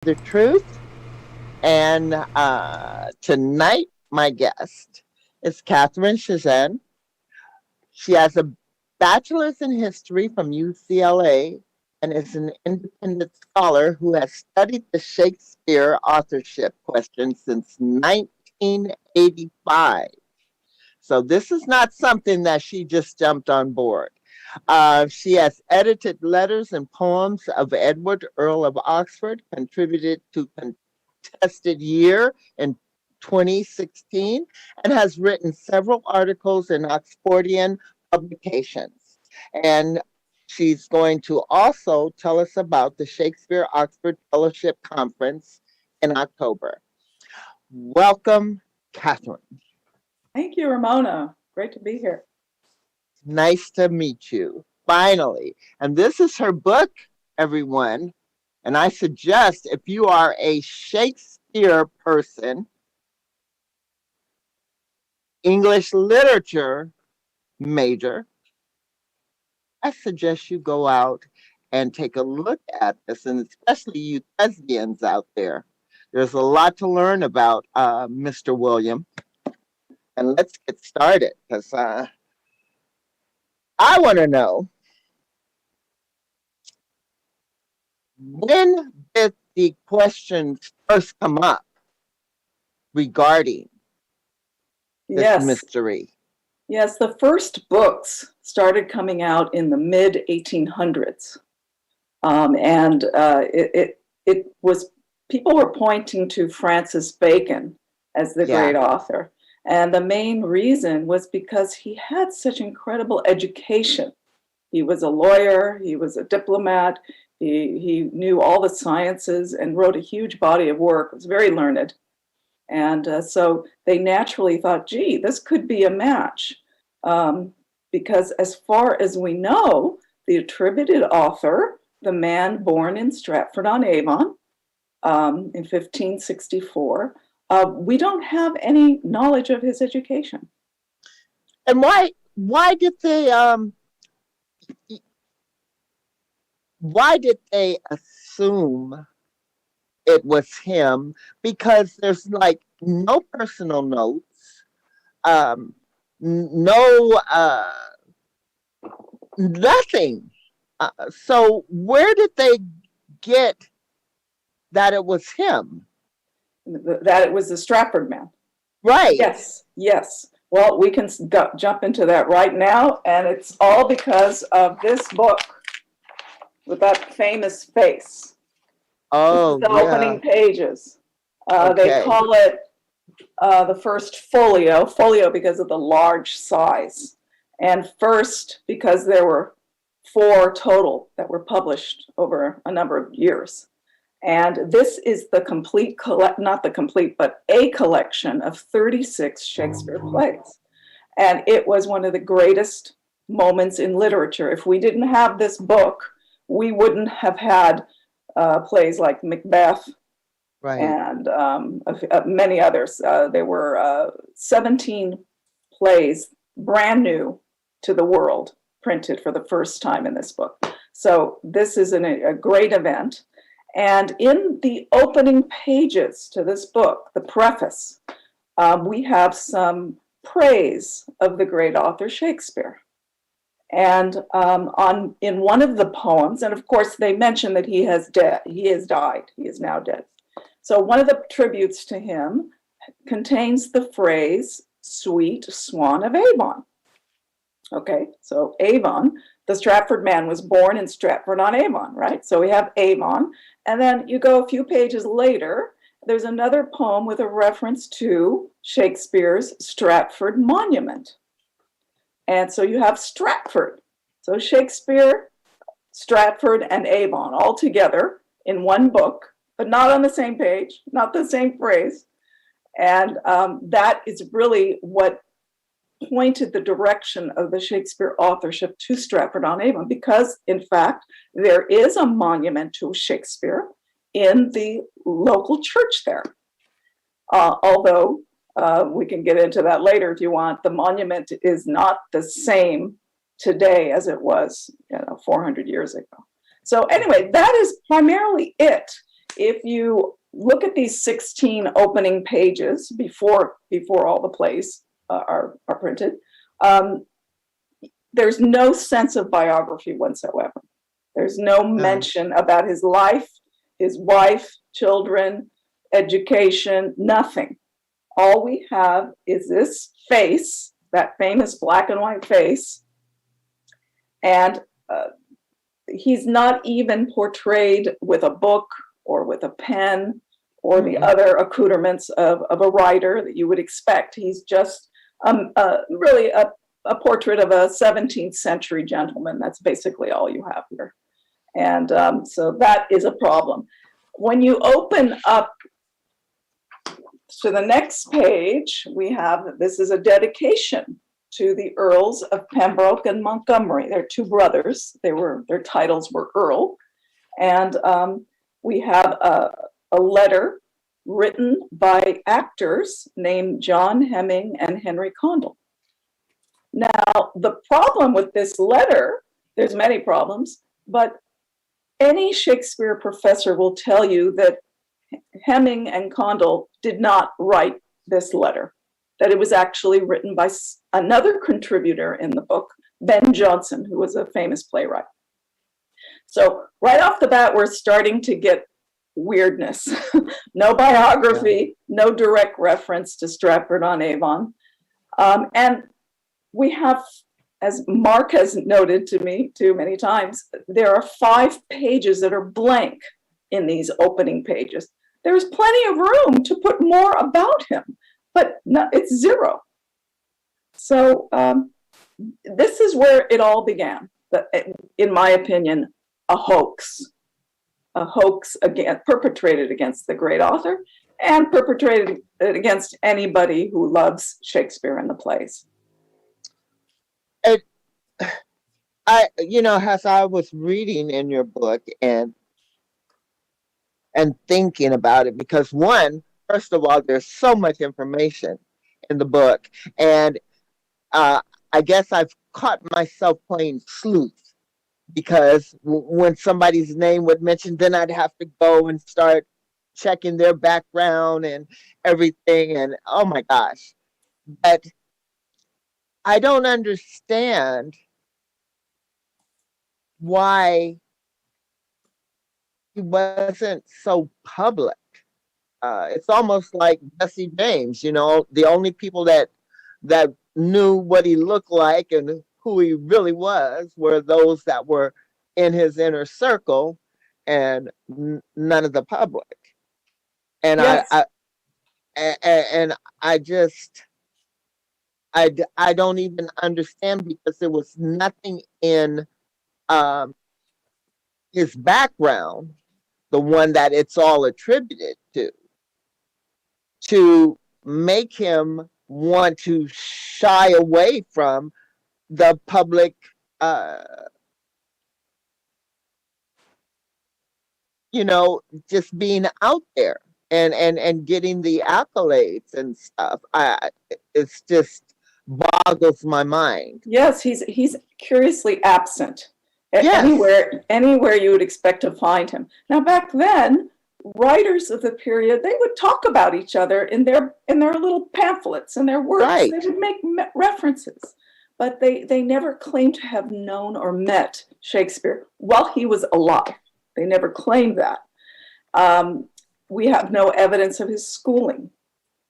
the truth. And tonight, my guest is Catherine Chazin. She has a bachelor's in history from UCLA and is an independent scholar who has studied the Shakespeare authorship question since 1985. So this is not something that she just jumped on board. She has edited letters and poems of Edward, Earl of Oxford, contributed to Contested Year in 2016, and has written several articles in Oxfordian publications. And she's going to also tell us about the Shakespeare Oxford Fellowship Conference in October. Welcome, Catherine. Thank you, Ramona. Great to be here. Nice to meet you, finally. And this is her book, everyone. And I suggest if you are a Shakespeare person, English literature major, I suggest you go out and take a look at this, and especially you thespians out there. There's a lot to learn about Mr. William. And let's get started, because I want to know, when did the questions first come up regarding this mystery? Yes, the first books started coming out in the mid 1800s. It was, people were pointing to Francis Bacon as the great author. And the main reason was because he had such incredible education. He was a lawyer, he was a diplomat, he knew all the sciences and wrote a huge body of work. It was very learned. And so they naturally thought, gee, this could be a match. Because as far as we know, the attributed author, the man born in Stratford-on-Avon in 1564, we don't have any knowledge of his education. And why did they assume it was him? Because there's like no personal notes, nothing. So where did they get that it was him? That it was the Stratford man. Right. Yes. Well, we can jump into that right now, and it's all because of this book with that famous face. Oh, the opening pages. They call it the first folio because of the large size, and first because there were 4 total that were published over a number of years. And this is the complete, not the complete, but a collection of 36 Shakespeare plays. And it was one of the greatest moments in literature. If we didn't have this book, we wouldn't have had plays like Macbeth, right, and many others. There were 17 plays, brand new to the world, printed for the first time in this book. So this is a great event. And in the opening pages to this book, the preface, we have some praise of the great author Shakespeare. And in one of the poems, and of course they mention that he has died, he is now dead. So one of the tributes to him contains the phrase, "Sweet Swan of Avon." Okay, so Avon, the Stratford man was born in Stratford-on-Avon, right? So we have Avon. And then you go a few pages later, there's another poem with a reference to Shakespeare's Stratford Monument. And so you have Stratford. So Shakespeare, Stratford, and Avon all together in one book, but not on the same page, not the same phrase. And that is really what pointed the direction of the Shakespeare authorship to Stratford-on-Avon, because in fact, there is a monument to Shakespeare in the local church there. Although we can get into that later if you want, the monument is not the same today as it was 400 years ago. So anyway, that is primarily it. if you look at these 16 opening pages before all the plays are printed, there's no sense of biography whatsoever. There's no mention about his life, his wife, children, education, nothing. All we have is this face, that famous black and white face, and he's not even portrayed with a book or with a pen or the other accoutrements of a writer that you would expect. He's just really a portrait of a 17th century gentleman. That's basically all you have here. And so that is a problem. When you open up to the next page, we have, this is a dedication to the Earls of Pembroke and Montgomery. They're two brothers. Their titles were Earl. And we have a letter written by actors named John Hemming and Henry Condell. Now, the problem with this letter, there's many problems, but any Shakespeare professor will tell you that Hemming and Condell did not write this letter, that it was actually written by another contributor in the book, Ben Jonson, who was a famous playwright. So right off the bat, we're starting to get weirdness. No biography, no direct reference to Stratford-on-Avon. And we have, as Mark has noted to me too many times, there are 5 pages that are blank in these opening pages. There's plenty of room to put more about him, but no, it's 0. So this is where it all began, in my opinion, a hoax again, perpetrated against the great author and perpetrated against anybody who loves Shakespeare and the plays. As I was reading in your book and thinking about it, because first of all, there's so much information in the book, and I guess I've caught myself playing sleuth, because when somebody's name would mention, then I'd have to go and start checking their background and everything, and oh my gosh. But I don't understand why he wasn't so public. It's almost like Jesse James, the only people that knew what he looked like and who he really was were those that were in his inner circle, and none of the public. And yes. I don't even understand, because there was nothing in his background, the one that it's all attributed to make him want to shy away from the public, just being out there and getting the accolades and stuff. It's just boggles my mind. Yes, he's curiously absent. Yes. Anywhere you would expect to find him. Now, back then, writers of the period, they would talk about each other in their little pamphlets and their works. Right. They would make references, but they never claimed to have known or met Shakespeare while he was alive. They never claimed that. We have no evidence of his schooling.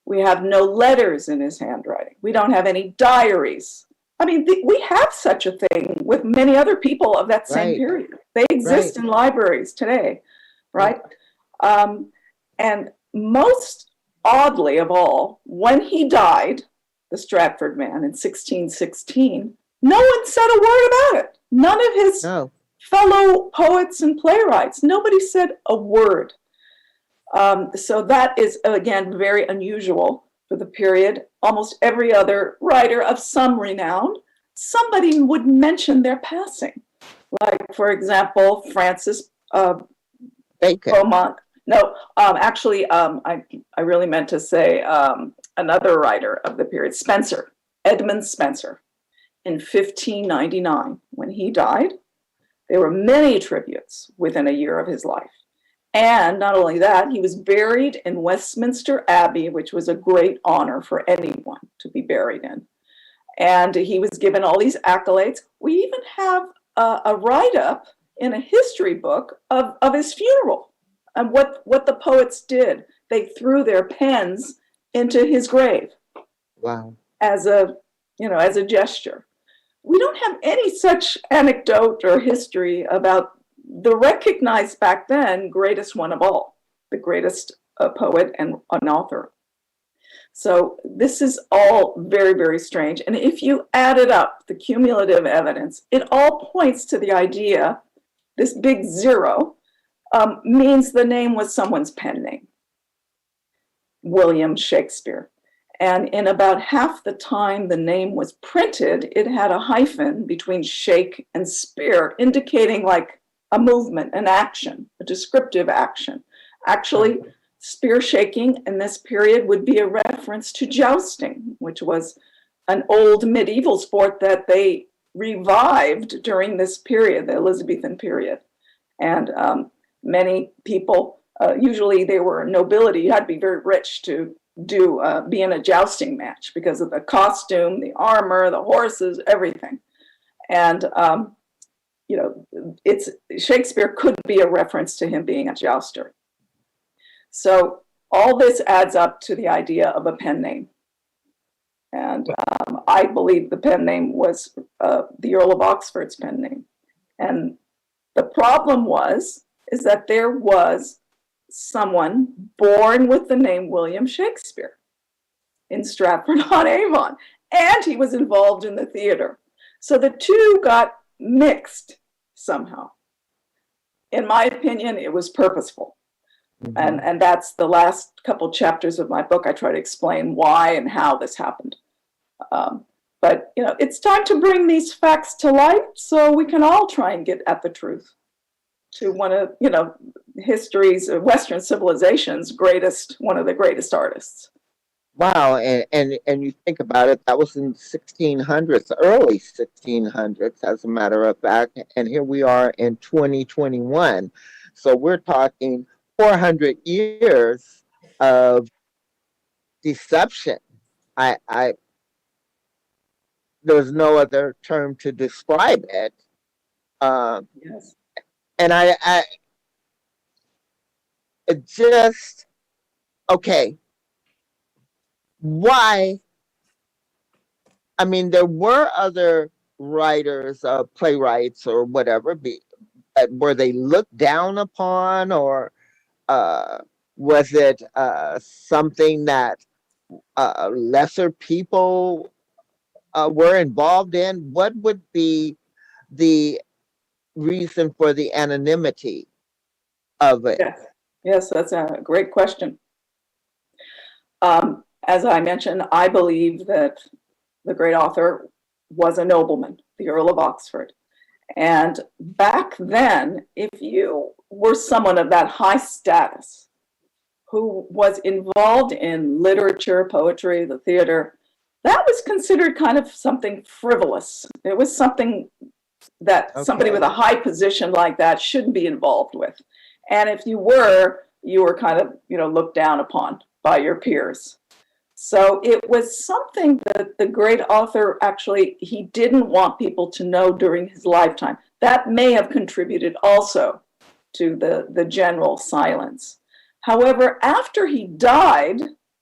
We have no letters in his handwriting. We don't have any diaries. I mean, we have such a thing with many other people of that same period. They exist in libraries today, right? And most oddly of all, when he died, the Stratford man, in 1616, no one said a word about it. None of his fellow poets and playwrights, nobody said a word. So that is, again, very unusual for the period. Almost every other writer of some renown, somebody would mention their passing. Like, for example, Francis Bacon. Beaumont. No, actually, I really meant to say another writer of the period, Spenser, Edmund Spenser. In 1599, when he died, there were many tributes within a year of his life. And not only that, he was buried in Westminster Abbey, which was a great honor for anyone to be buried in. And he was given all these accolades. We even have a write-up in a history book of his funeral and what the poets did. They threw their pens into his grave. Wow. As a gesture. We don't have any such anecdote or history about the recognized back then greatest one of all, the greatest poet and an author. So this is all very, very strange. And if you added up the cumulative evidence, it all points to the idea, this big zero, means the name was someone's pen name, William Shakespeare. And in about half the time the name was printed, it had a hyphen between shake and spear, indicating like a movement, an action, a descriptive action. Actually, spear shaking in this period would be a reference to jousting, which was an old medieval sport that they revived during this period, the Elizabethan period. And many people, usually they were nobility, you had to be very rich to be in a jousting match because of the costume, the armor, the horses, everything. And Shakespeare could be a reference to him being a jouster. So all this adds up to the idea of a pen name. And I believe the pen name was the Earl of Oxford's pen name. And the problem is that there was someone born with the name William Shakespeare in Stratford-on-Avon, and he was involved in the theater. So the two got mixed somehow. In my opinion, it was purposeful. Mm-hmm. And that's the last couple chapters of my book. I try to explain why and how this happened. But it's time to bring these facts to light so we can all try and get at the truth. To one of history's, Western civilization's one of the greatest artists. Wow, and you think about it, that was in 1600s, early 1600s, as a matter of fact, and here we are in 2021. So we're talking 400 years of deception. There's no other term to describe it. Yes. And it just, okay, why? I mean, there were other writers, playwrights or whatever, were they looked down upon, or was it something that lesser people were involved in? What would be the reason for the anonymity of it? Yes, that's a great question. As I mentioned, I believe that the great author was a nobleman, the Earl of Oxford. And back then, if you were someone of that high status who was involved in literature, poetry, the theater, that was considered kind of something frivolous. It was something that somebody with a high position like that shouldn't be involved with. And if you were kind of, looked down upon by your peers. So it was something that the great author actually, he didn't want people to know during his lifetime. That may have contributed also to the general silence. However, after he died,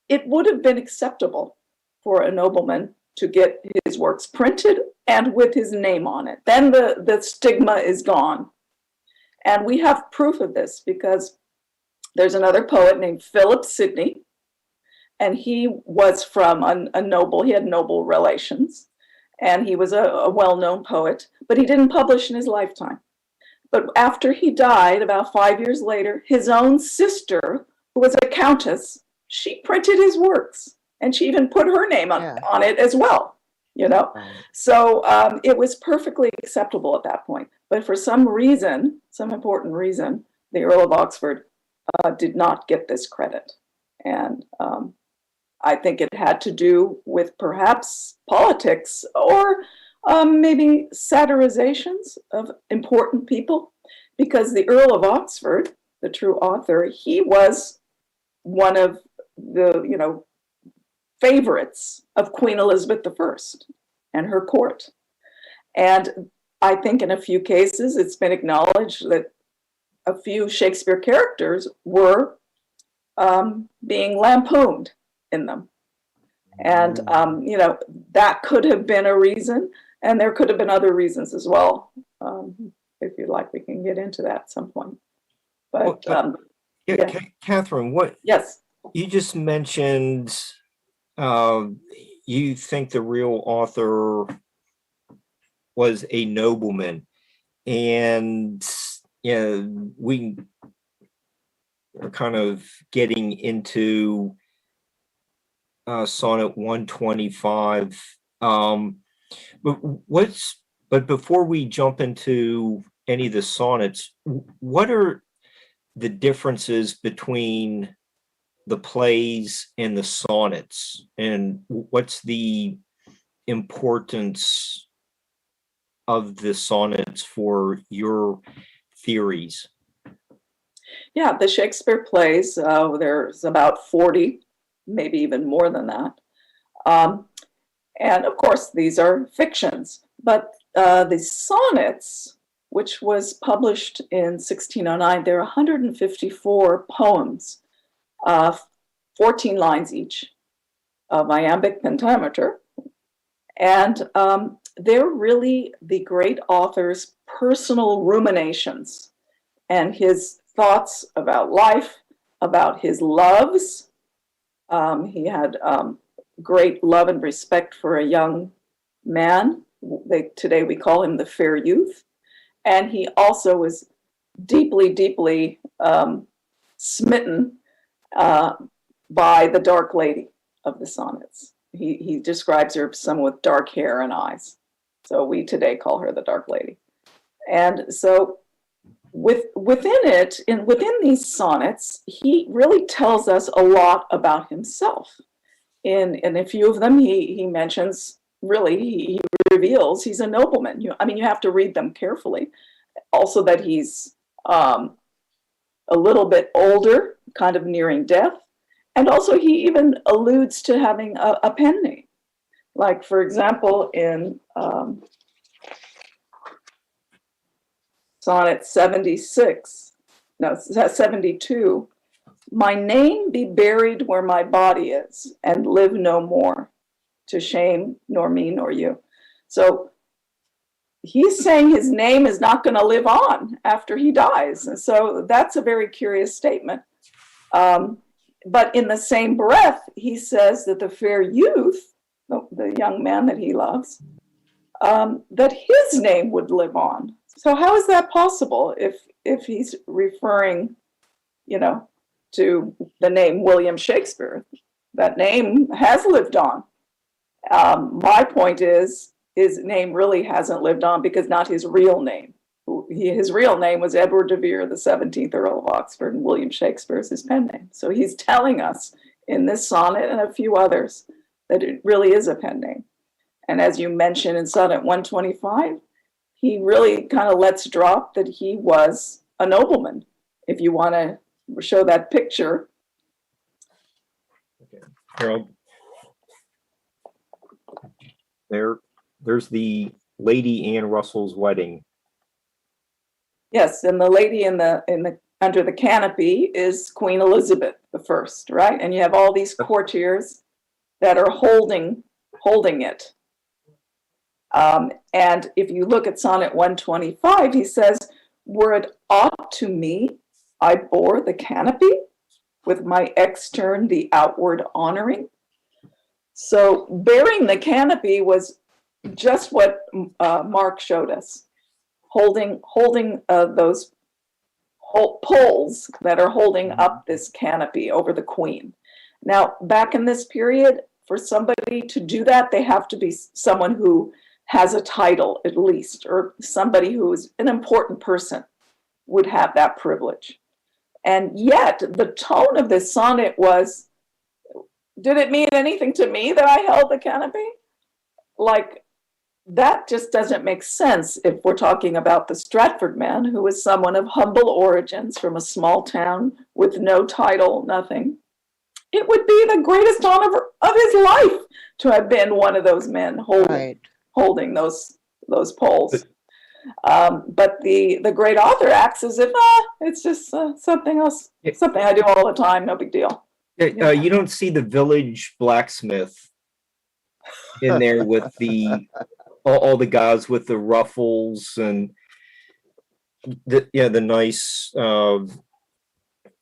it would have been acceptable for a nobleman to get his works printed and with his name on it. Then the stigma is gone. And we have proof of this because there's another poet named Philip Sidney, and he was from a noble, he had noble relations, and he was a well-known poet, but he didn't publish in his lifetime. But after he died, about 5 years later, his own sister, who was a countess, she printed his works, and she even put her name on it as well, So it was perfectly acceptable at that point. But for some reason, some important reason, the Earl of Oxford did not get this credit. And I think it had to do with perhaps politics or maybe satirizations of important people, because the Earl of Oxford the true author, he was one of the, favorites of Queen Elizabeth I and her court. And I think in a few cases, it's been acknowledged that a few Shakespeare characters were being lampooned in them. And, that could have been a reason, and there could have been other reasons as well. If you'd like, we can get into that at some point. But yeah. Catherine, Yes. You just mentioned you think the real author was a nobleman, and we are kind of getting into Sonnet 125. But before we jump into any of the sonnets, what are the differences between the plays and the sonnets, and what's the importance of the sonnets for your theories? Yeah, the Shakespeare plays, there's about 40, maybe even more than that. And of course, these are fictions, but the sonnets, which was published in 1609, there are 154 poems, 14 lines each, of iambic pentameter. And they're really the great author's personal ruminations and his thoughts about life, about his loves. He had great love and respect for a young man. Today we call him the fair youth. And he also was deeply, deeply smitten by the dark lady of the sonnets. He describes her as someone with dark hair and eyes. So we today call her the dark lady. And so within these sonnets, he really tells us a lot about himself. In a few of them, he mentions, really, he reveals he's a nobleman. You have to read them carefully. Also that he's a little bit older, kind of nearing death. And also he even alludes to having a pen name. Like, for example, in Sonnet 72, my name be buried where my body is, and live no more, to shame nor me nor you. So he's saying his name is not going to live on after he dies. And so that's a very curious statement. But in the same breath, he says that the fair youth, the young man that he loves, that his name would live on. So how is that possible if he's referring, to the name William Shakespeare? That name has lived on. My point is, his name really hasn't lived on because not his real name. His real name was Edward de Vere, the 17th Earl of Oxford, and William Shakespeare is his pen name. So he's telling us in this sonnet and a few others that it really is a pen name. And as you mentioned in Sonnet 125, he really kind of lets drop that he was a nobleman. If you want to show that picture. Okay, Harold. There's the Lady Anne Russell's wedding. Yes, and the lady in the under the canopy is Queen Elizabeth I, right? And you have all these courtiers that are holding it. And if you look at Sonnet 125, he says, "Were it aught to me, I bore the canopy, with my extern the outward honoring." So bearing the canopy was just what Mark showed us, holding those poles that are holding up this canopy over the queen. Now, back in this period, for somebody to do that, they have to be someone who has a title at least, or somebody who is an important person would have that privilege. And yet the tone of this sonnet was, did it mean anything to me that I held the canopy? Like, that just doesn't make sense if we're talking about the Stratford man, who was someone of humble origins from a small town with no title, nothing. It would be the greatest honor of his life to have been one of those men holding those poles. But the great author acts as if it's just something else, something I do all the time, no big deal. You don't see the village blacksmith in there with all the guys with the ruffles and the nice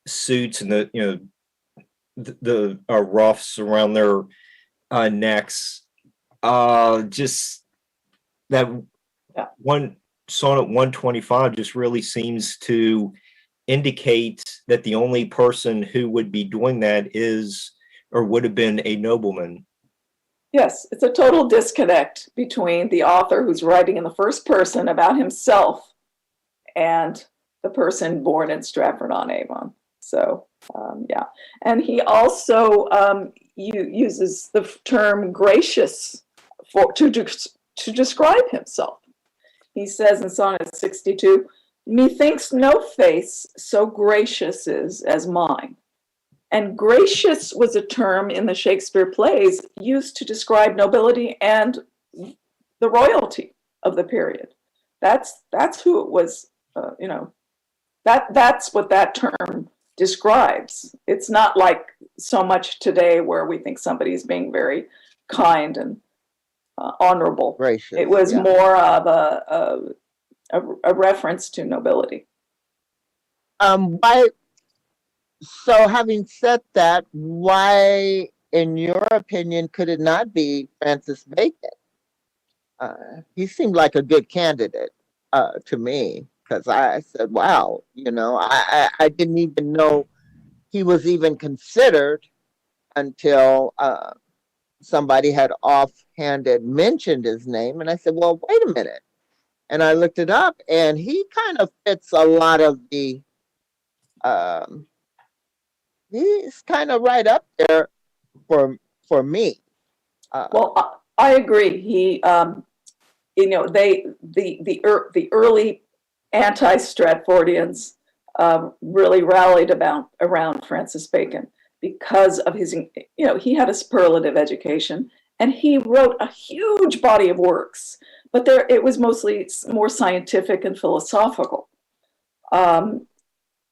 suits and the ruffs around their necks. Just that one sonnet 125 just really seems to indicate that the only person who would be doing that is or would have been a nobleman. Yes, it's a total disconnect between the author who's writing in the first person about himself and the person born in Stratford-on-Avon. So, and he also uses the term gracious to describe himself. He says in Sonnet 62, "Methinks no face so gracious is as mine." And gracious was a term in the Shakespeare plays used to describe nobility and the royalty of the period. That's who it was, that's what that term describes. It's not like so much today where we think somebody is being very kind and honorable. Gracious, it was more of a reference to nobility. So having said that, why, in your opinion, could it not be Francis Bacon? He seemed like a good candidate to me, because I said, wow, I didn't even know he was even considered until somebody had offhanded mentioned his name. And I said, well, wait a minute. And I looked it up, and he kind of fits a lot of the he's kind of right up there for me. Well, I agree. He, the early anti-Stratfordians really rallied around Francis Bacon because of his, he had a superlative education, and he wrote a huge body of works, but it was mostly more scientific and philosophical. And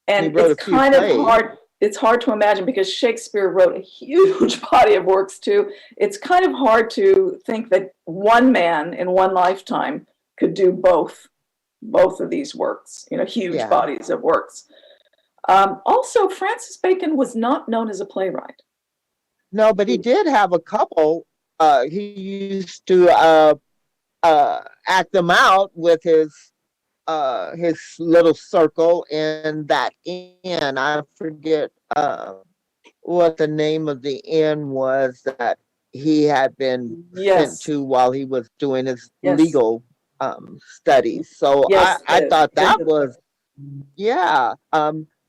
it's kind of hard. It's hard to imagine because Shakespeare wrote a huge body of works too. It's kind of hard to think that one man in one lifetime could do both of these works, huge bodies of works. Also, Francis Bacon was not known as a playwright. No, but he did have a couple. He used to act them out with his little circle in that inn. I forget what the name of the inn was that he had been sent to while he was doing his legal studies. So I thought that was,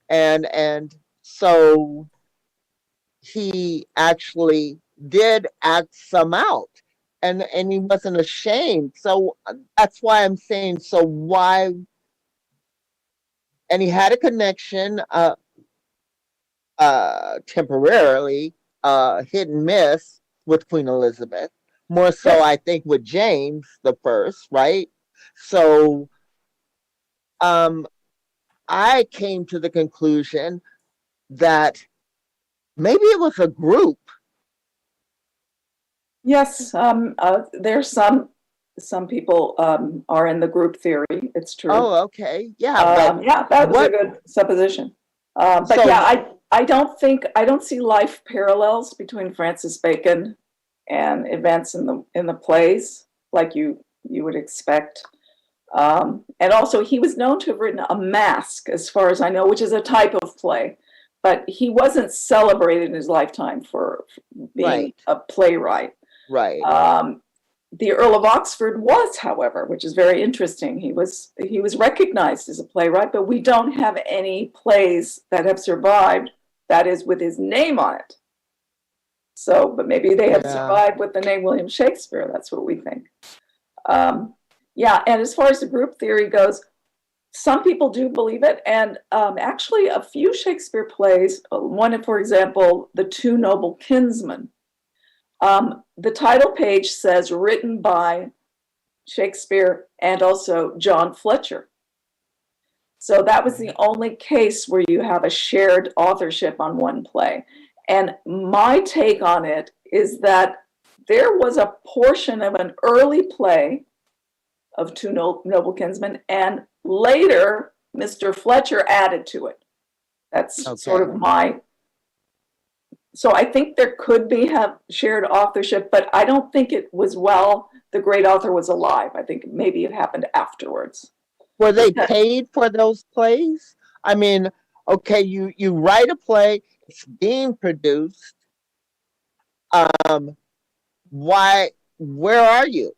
and so he actually did act some out. And he wasn't ashamed. So that's why I'm saying, so why? And he had a connection, temporarily, hit and miss with Queen Elizabeth. More so, I think, with James the First, right? So I came to the conclusion that maybe it was a group. Yes, there's some people are in the group theory. It's true. Oh, okay, yeah, that was a good supposition. I don't see life parallels between Francis Bacon and events in the plays like you would expect. And also, he was known to have written a Masque, as far as I know, which is a type of play. But he wasn't celebrated in his lifetime for being a playwright. Right. The Earl of Oxford was, however, which is very interesting. He was recognized as a playwright, but we don't have any plays that have survived, that is, with his name on it. So, but maybe they have survived with the name William Shakespeare. That's what we think. Yeah, and as far as the group theory goes, some people do believe it, and actually a few Shakespeare plays, one, for example, The Two Noble Kinsmen, the title page says written by Shakespeare and also John Fletcher. So that was the only case where you have a shared authorship on one play. And my take on it is that there was a portion of an early play of Two Noble Kinsmen, and later Mr. Fletcher added to it. That's sort of my. So I think there could be have shared authorship, but I don't think it was while the great author was alive. I think maybe it happened afterwards. Were they paid for those plays? I mean, okay, you write a play, it's being produced. Where are you?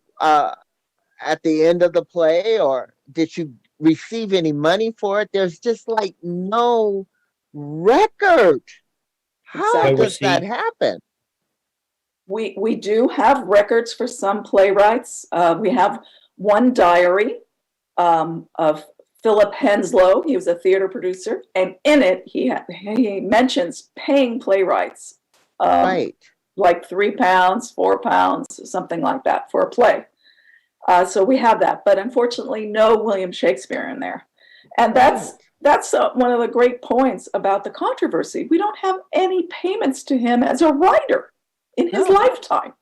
At the end of the play, or did you receive any money for it? There's just like no record. How does that happen? We do have records for some playwrights. We have one diary of Philip Henslow. He was a theater producer, and in it he mentions paying playwrights, Right. like £3, £4, something like that for a play. So we have that, but unfortunately, no William Shakespeare in there, and that's one of the great points about the controversy. We don't have any payments to him as a writer in his lifetime.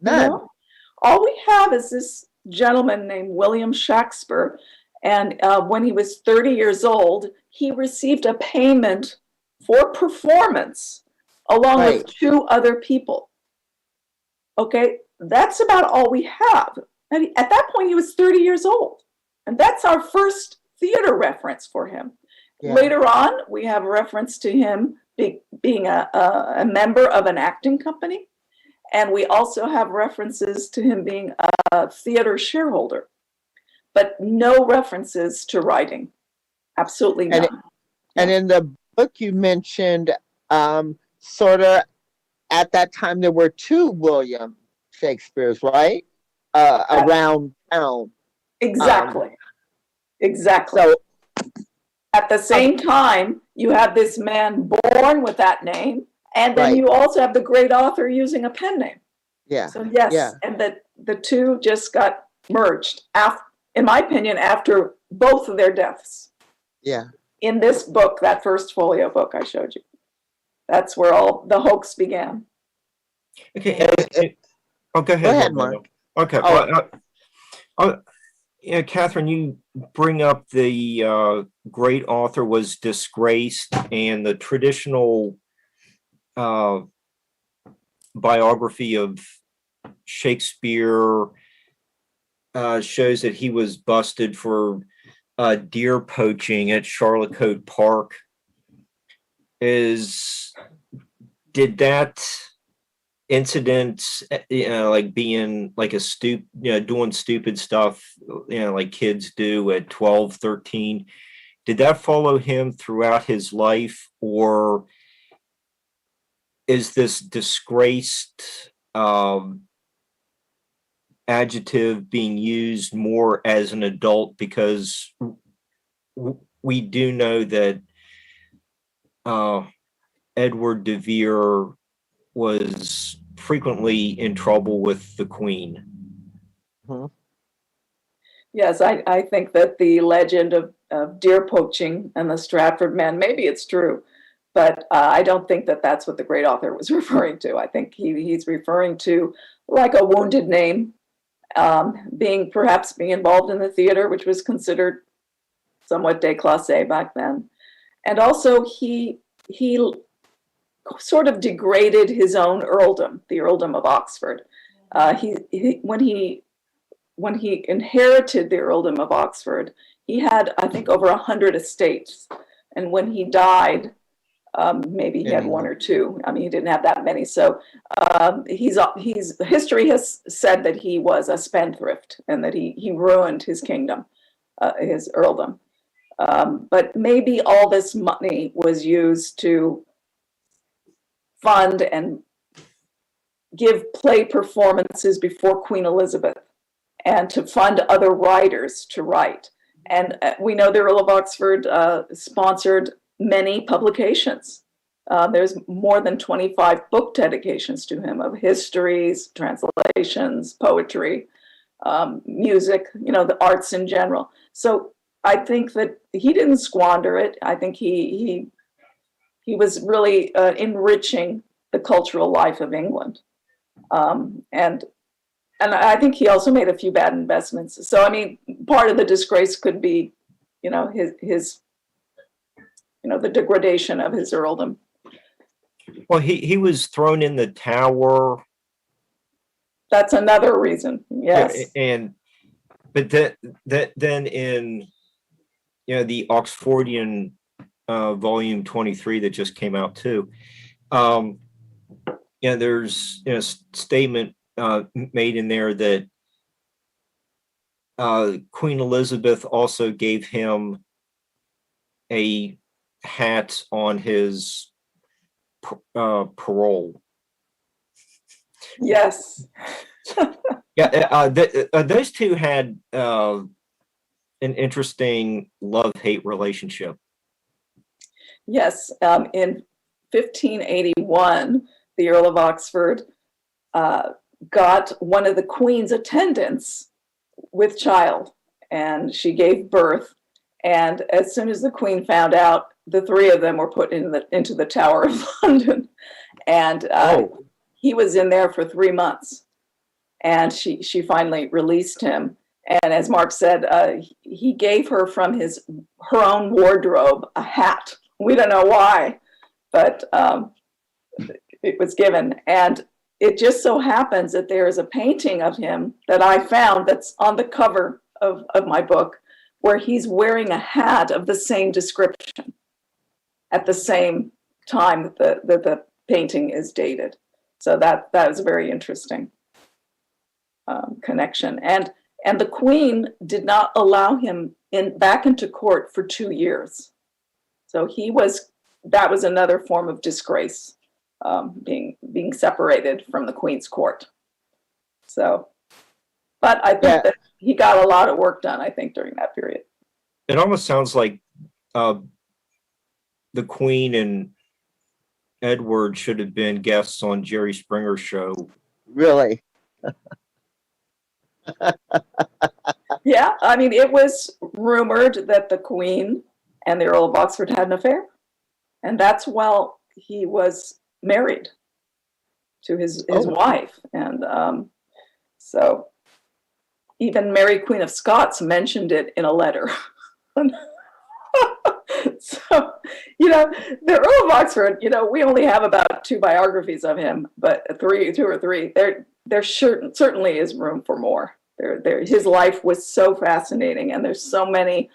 None. You know? All we have is this gentleman named William Shakespeare, and when he was 30 years old, he received a payment for performance along with 2 other people. Okay, that's about all we have. And at that point, he was 30 years old, and that's our first theater reference for him. Yeah. Later on, we have a reference to him being a member of an acting company, and we also have references to him being a theater shareholder, but no references to writing. Absolutely none. And in the book you mentioned, sort of at that time, there were 2 William Shakespeares, right? Around town. Exactly. Exactly. So at the same time, you have this man born with that name, and then you also have the great author using a pen name. Yeah. So yes, and the 2 just got merged, in my opinion, after both of their deaths. Yeah. In this book, that first folio book I showed you, that's where all the hoax began. Okay. Go ahead, Mark. Okay. Yeah, Catherine, you bring up the great author was disgraced, and the traditional biography of Shakespeare shows that he was busted for deer poaching at Charlotte Park. Did that incident, like being like doing stupid stuff, like kids do at 12, 13, did that follow him throughout his life, or is this disgraced adjective being used more as an adult? Because we do know that Edward de Vere was frequently in trouble with the Queen. Mm-hmm. Yes, I think that the legend of deer poaching and the Stratford men, maybe it's true, but I don't think that that's what the great author was referring to. I think he's referring to like a wounded name, perhaps being involved in the theater, which was considered somewhat déclassé back then. And also he sort of degraded his own earldom, the earldom of Oxford. When he inherited the earldom of Oxford, he had, I think, over 100 estates. And when he died, maybe he had 1 or 2. I mean, he didn't have that many. So history has said that he was a spendthrift and that he ruined his kingdom, his earldom. But maybe all this money was used to fund and give play performances before Queen Elizabeth. and to fund other writers to write. And we know the Earl of Oxford sponsored many publications. There's more than 25 book dedications to him of histories, translations, poetry, music, the arts in general. So I think that he didn't squander it. I think he was really enriching the cultural life of England. And I think he also made a few bad investments. So, I mean, part of the disgrace could be, his the degradation of his earldom. Well, he was thrown in the Tower. That's another reason. Yes. Yeah, but then in the Oxfordian volume 23 that just came out too, there's a statement made in there that Queen Elizabeth also gave him a hat on his parole. Yes. Yeah, those two had an interesting love-hate relationship. Yes, in 1581, the Earl of Oxford got one of the Queen's attendants with child, and she gave birth. And as soon as the Queen found out, the three of them were put into the Tower of London, and he was in there for 3 months. And she finally released him. And as Mark said, he gave her from her own wardrobe a hat. We don't know why, but it was given. And it just so happens that there is a painting of him that I found that's on the cover of my book, where he's wearing a hat of the same description at the same time that the painting is dated. So that is a very interesting connection. And the Queen did not allow him back into court for 2 years. So that was another form of disgrace, being separated from the Queen's court. So, but I think that he got a lot of work done, I think, during that period. It almost sounds like the Queen and Edward should have been guests on Jerry Springer's show. Really? Yeah, I mean, it was rumored that the Queen and the Earl of Oxford had an affair. And that's while he was married to his wife. And so even Mary, Queen of Scots, mentioned it in a letter. So, the Earl of Oxford, we only have about 2 biographies of him, but 2 or 3. There certainly is room for more. His life was so fascinating, and there's so many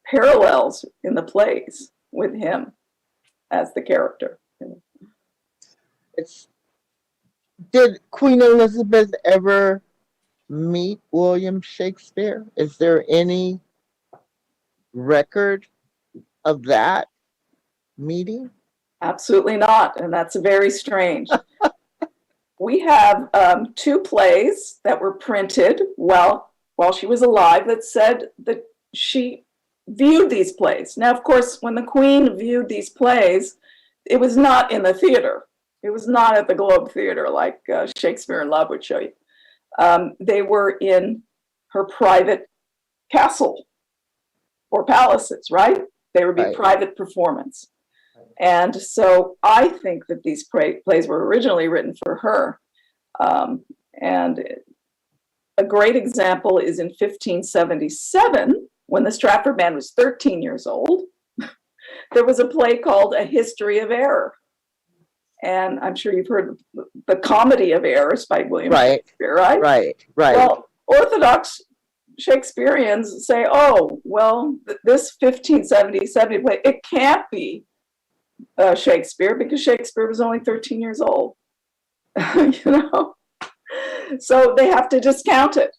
parallels in the plays with him as the character. Did Queen Elizabeth ever meet William Shakespeare? Is there any record of that meeting? Absolutely not, and that's very strange. We have 2 plays that were printed while she was alive that said that she viewed these plays. Now, of course, when the Queen viewed these plays, it was not in the theater. It was not at the Globe Theater like Shakespeare in Love would show you. They were in her private castle or palaces, right? They would be private performance. And so I think that these plays were originally written for her. And a great example is in 1577, when the Stratford man was 13 years old, there was a play called A History of Error. And I'm sure you've heard the Comedy of Errors by William Shakespeare, right? Right. Well, Orthodox Shakespeareans say, oh, well, this 1577 play, it can't be Shakespeare, because Shakespeare was only 13 years old. So they have to discount it.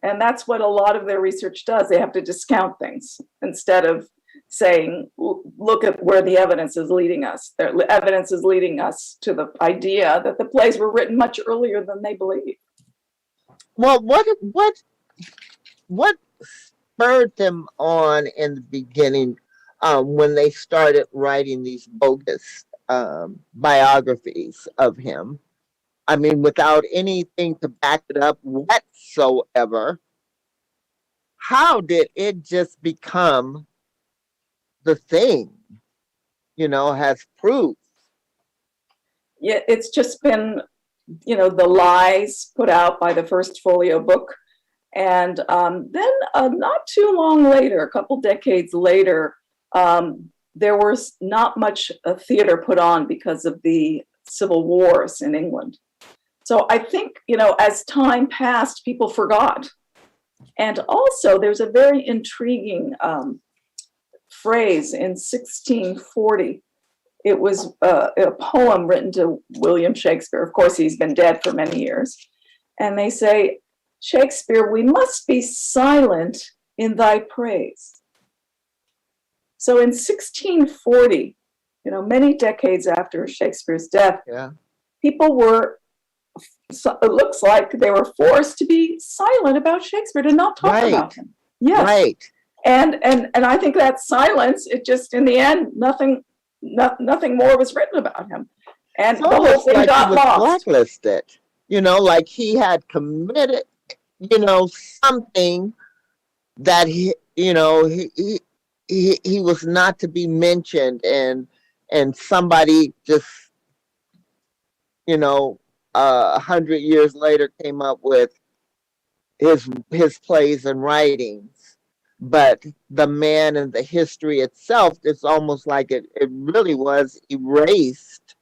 And that's what a lot of their research does. They have to discount things instead of saying, look at where the evidence is leading us. The evidence is leading us to the idea that the plays were written much earlier than they believe. Well, what what spurred them on in the beginning, when they started writing these bogus biographies of him? I mean, without anything to back it up whatsoever. How did it just become the thing, has proof? Yeah, it's just been, the lies put out by the first folio book. And then not too long later, a couple decades later, there was not much theater put on because of the civil wars in England. So I think, as time passed, people forgot. And also, there's a very intriguing phrase in 1640. It was a poem written to William Shakespeare. Of course, he's been dead for many years. And they say, Shakespeare, we must be silent in thy praise. So in 1640, many decades after Shakespeare's death, Yeah. people were, it looks like they were forced to be silent about Shakespeare, to not talk about him. Yes. Right. And I think that silence, it just, in the end, nothing more was written about him. And the whole thing like got he was lost. blacklisted, like he had committed, something that he was not to be mentioned, and somebody just, 100 years later came up with his plays and writings. But the man and the history itself, it's almost like it really was erased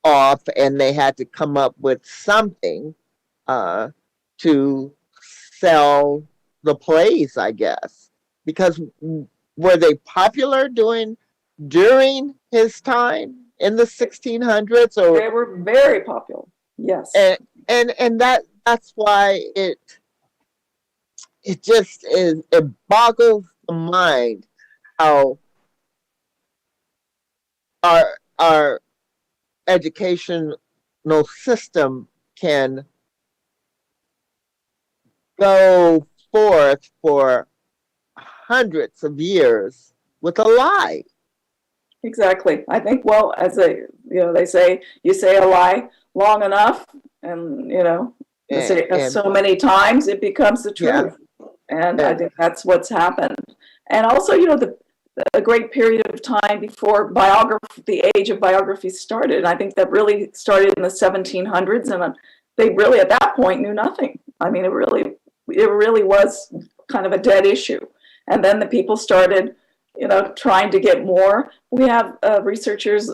off, and they had to come up with something to sell the plays, I guess. Because were they popular during his time in the 1600s? Or They were very popular. Yes. and that's why it just is, it boggles the mind how our educational system can go forth for hundreds of years with a lie. Exactly. I think, well, they say, you say a lie long enough, and you say it so many times, it becomes the truth. Yeah. And I think that's what's happened. And also, a great period of time before the age of biography started. And I think that really started in the 1700s, and they really, at that point, knew nothing. I mean, it really was kind of a dead issue. And then the people started, trying to get more. We have researchers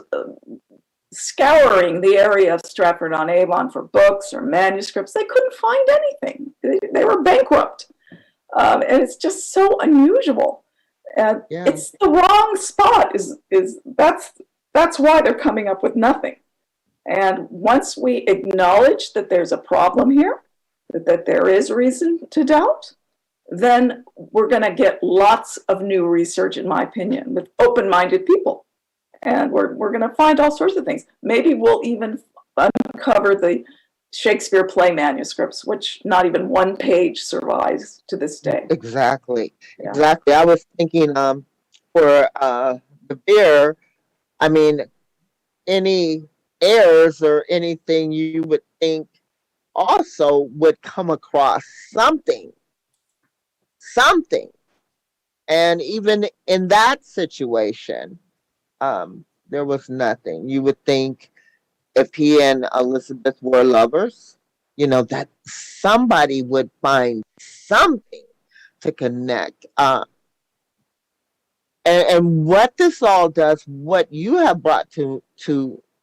scouring the area of Stratford-on-Avon for books or manuscripts. They couldn't find anything. They were bankrupt. And it's just so unusual. And it's the wrong spot. That's why they're coming up with nothing. And once we acknowledge that there's a problem here, that there is reason to doubt, then we're going to get lots of new research, in my opinion, with open-minded people. And we're going to find all sorts of things. Maybe we'll even uncover the Shakespeare play manuscripts, which not even one page survives to this day. Exactly. Yeah. Exactly. I was thinking for the beer, I mean, any errors or anything you would think also would come across something. And even in that situation, there was nothing. You would think if he and Elizabeth were lovers, that somebody would find something to connect. And what this all does, what you have brought to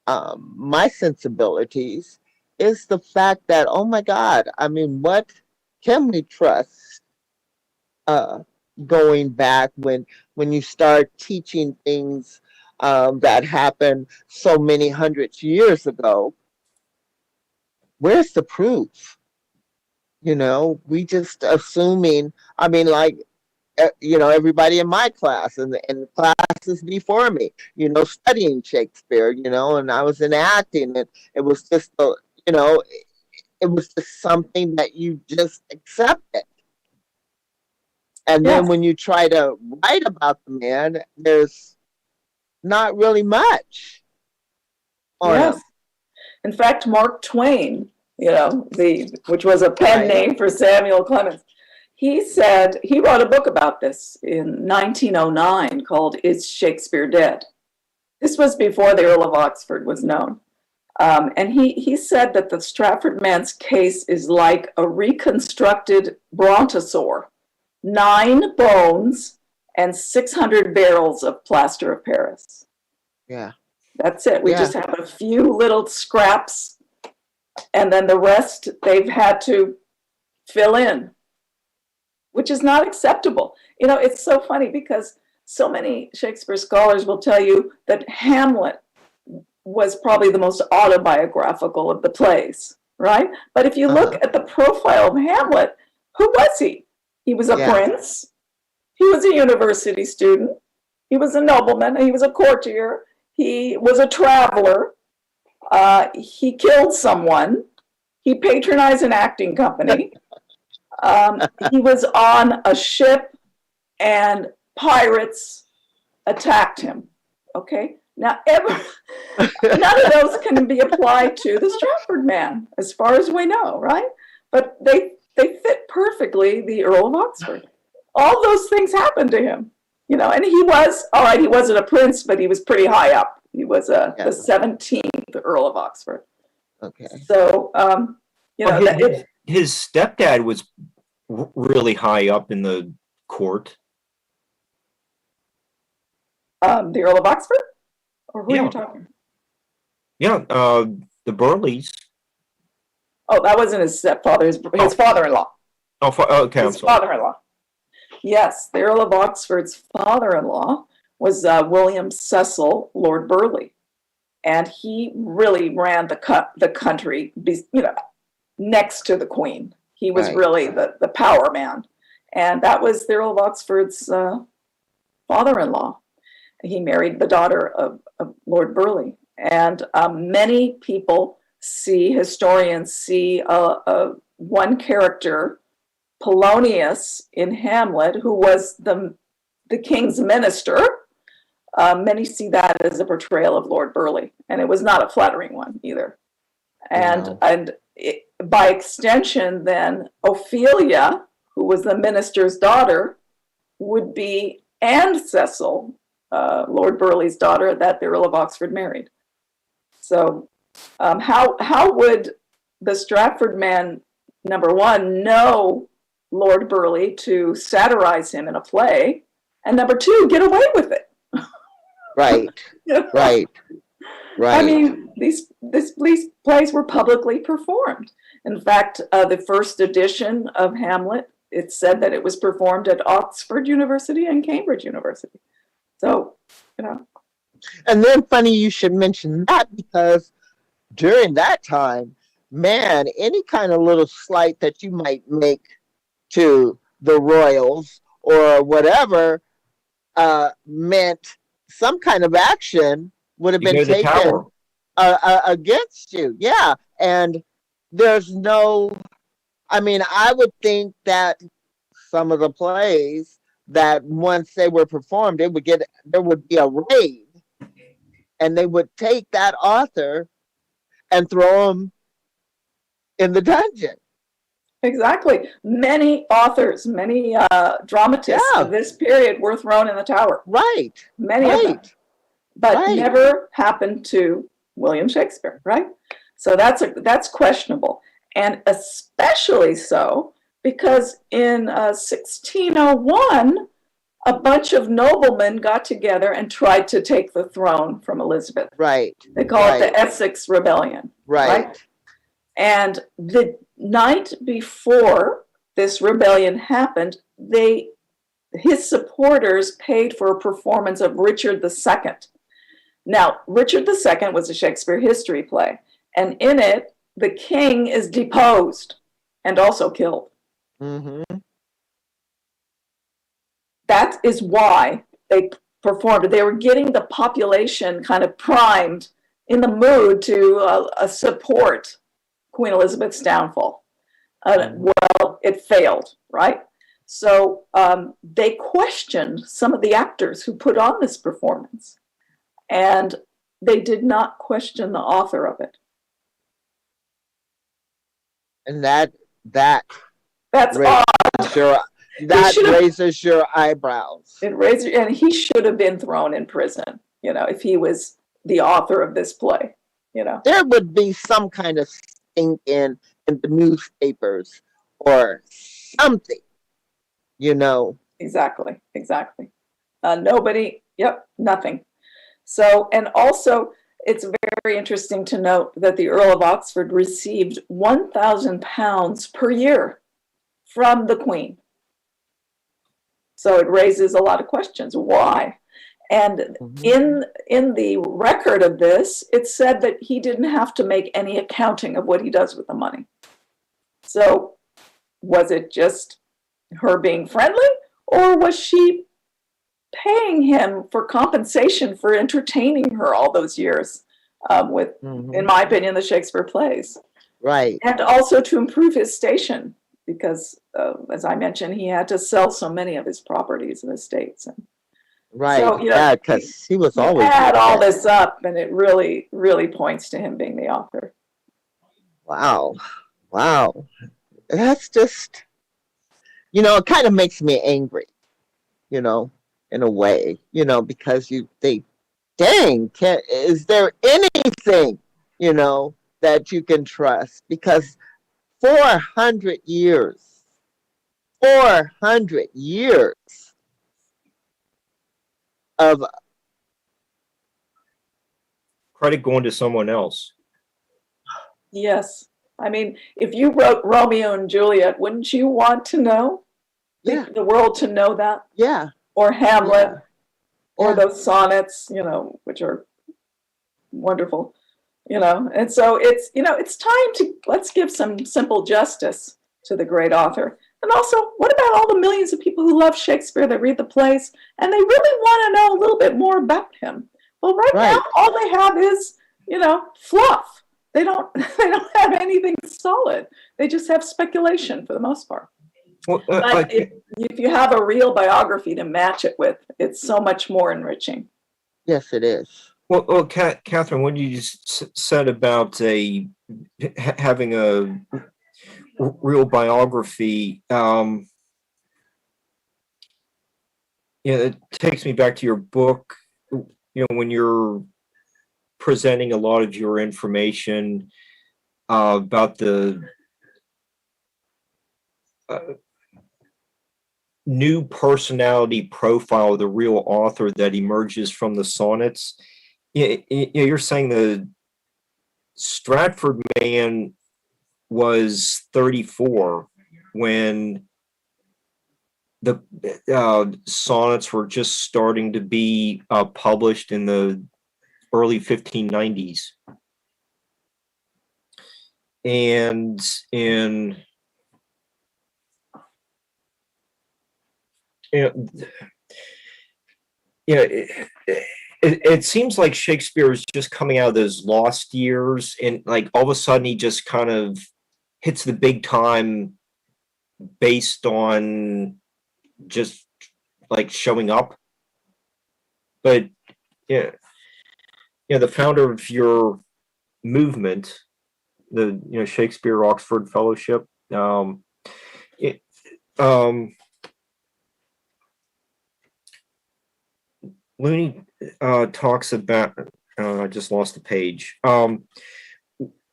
my sensibilities, is the fact that, oh my God, I mean, what can we trust going back when you start teaching things that happened so many hundreds years ago? Where's the proof? We just assuming, I mean, like, everybody in my class and the classes before me, studying Shakespeare, and I was in acting, and it was just, it was just something that you just accepted. And then Yes, when you try to write about the man, there's not really much on yes. him. In fact, Mark Twain, which was a pen Right. name for Samuel Clemens, he said he wrote a book about this in 1909 called "Is Shakespeare Dead?" This was before the Earl of Oxford was known. And he said that the Stratford man's case is like a reconstructed brontosaur, 9 bones and 600 barrels of plaster of Paris. Yeah. That's it. We Yeah. just have a few little scraps, and then the rest they've had to fill in, which is not acceptable. It's so funny because so many Shakespeare scholars will tell you that Hamlet was probably the most autobiographical of the plays, right? But if you look Uh-huh. at the profile of Hamlet, who was he? He was a Yeah. prince. He was a university student. He was a nobleman. He was a courtier. He was a traveler. He killed someone. He patronized an acting company. He was on a ship and pirates attacked him. Okay? Now, none of those can be applied to the Stratford man, as far as we know, right? But they fit perfectly the Earl of Oxford. All those things happened to him, and he was, all right, he wasn't a prince, but he was pretty high up. He was the Yeah. 17th Earl of Oxford. Okay. So, Well, his stepdad was really high up in the court. the Earl of Oxford? Or who are Yeah. you talking? Yeah, the Burleys. Oh, that wasn't his stepfather, his Oh. father-in-law. Okay, I'm His sorry. father-in-law. Yes, the Earl of Oxford's father-in-law was William Cecil, Lord Burleigh, and he really ran the country, next to the Queen. He was Right. really the power man, and that was the Earl of Oxford's father-in-law. He married the daughter of Lord Burleigh, and many people historians see one character, Polonius in Hamlet, who was the king's minister. Many see that as a portrayal of Lord Burleigh, and it was not a flattering one either. And No. By extension, then Ophelia, who was the minister's daughter, would be and Cecil, Lord Burleigh's daughter, that the Earl of Oxford married. So, how would the Stratford man, number one, know Lord Burleigh to satirize him in a play, and number two, get away with it? Right. Right. Right. I mean, these plays were publicly performed. In fact, the first edition of Hamlet, it said that it was performed at Oxford University and Cambridge University. So, And then funny you should mention that, because during that time, man, any kind of little slight that you might make to the royals or whatever meant some kind of action would have You been go to the taken tower. against you. Yeah. And there's no, I mean, I would think that some of the plays that once they were performed, there would be a raid, and they would take that author and throw him in the dungeon. exactly. Many authors, many dramatists Yeah. of this period were thrown in the tower. Right. Many of them. Right. But Right. never happened to William Shakespeare, right? So that's questionable, and especially so because in 1601, a bunch of noblemen got together and tried to take the throne from Elizabeth. Right. They call it Right. the Essex Rebellion. Right. And the night before this rebellion happened, his supporters paid for a performance of Richard II. Now, Richard II was a Shakespeare history play, and in it, the king is deposed and also killed. Mm-hmm. That is why they performed it. They were getting the population kind of primed in the mood to support Queen Elizabeth's downfall. Well, it failed, right? So they questioned some of the actors who put on this performance, and they did not question the author of it. And that's odd. Raises your eyebrows. And he should have been thrown in prison, if he was the author of this play, There would be some kind of stink in the newspapers or something, Exactly. Nobody, nothing. So, and also, it's very interesting to note that the Earl of Oxford received £1,000 per year from the Queen. So it raises a lot of questions. Why? And in the record of this, it said that he didn't have to make any accounting of what he does with the money. So was it just her being friendly, or was she paying him for compensation for entertaining her all those years with, in my opinion, the Shakespeare plays? Right. And also to improve his station, because as I mentioned, he had to sell so many of his properties and estates. Right. So, because he was always add all this up, and it really, really points to him being the author. Wow. That's just, it kind of makes me angry, in a way, because you think, dang, is there anything, that you can trust? Because 400 years of credit going to someone else. Yes. I mean, if you wrote Romeo and Juliet, wouldn't you want to know the world to know that? Yeah. Or Hamlet, or those sonnets, which are wonderful, And so it's, it's time to, let's give some simple justice to the great author. And also, what about all the millions of people who love Shakespeare, that read the plays, and they really want to know a little bit more about him? Well, right now, all they have is, fluff. They don't have anything solid. They just have speculation for the most part. Well, but if you have a real biography to match it with, it's so much more enriching. Yes, it is. Well, Catherine, what you just said about having a real biography, it takes me back to your book. When you're presenting a lot of your information about the new personality profile of the real author that emerges from the sonnets. You're saying the Stratford man was 34 when the sonnets were just starting to be published in the early 1590s. And it seems like Shakespeare is just coming out of those lost years, and like all of a sudden he just kind of hits the big time based on just like showing up. But the founder of your movement, the Shakespeare Oxford Fellowship, Looney talks about, I just lost the page,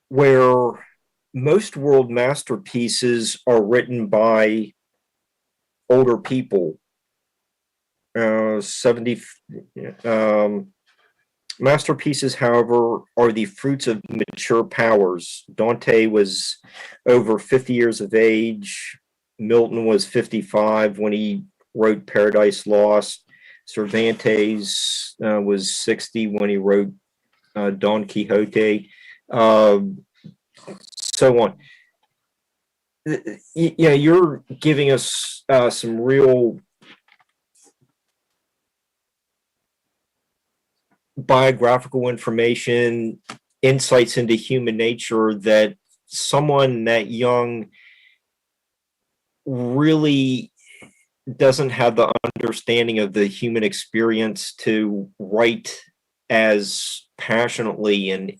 where most world masterpieces are written by older people. 70 masterpieces, however, are the fruits of mature powers. Dante was over 50 years of age. Milton was 55 when he wrote Paradise Lost. Cervantes was 60 when he wrote Don Quixote, so on. You're giving us some real biographical information, insights into human nature that someone that young really doesn't have the understanding of the human experience to write as passionately and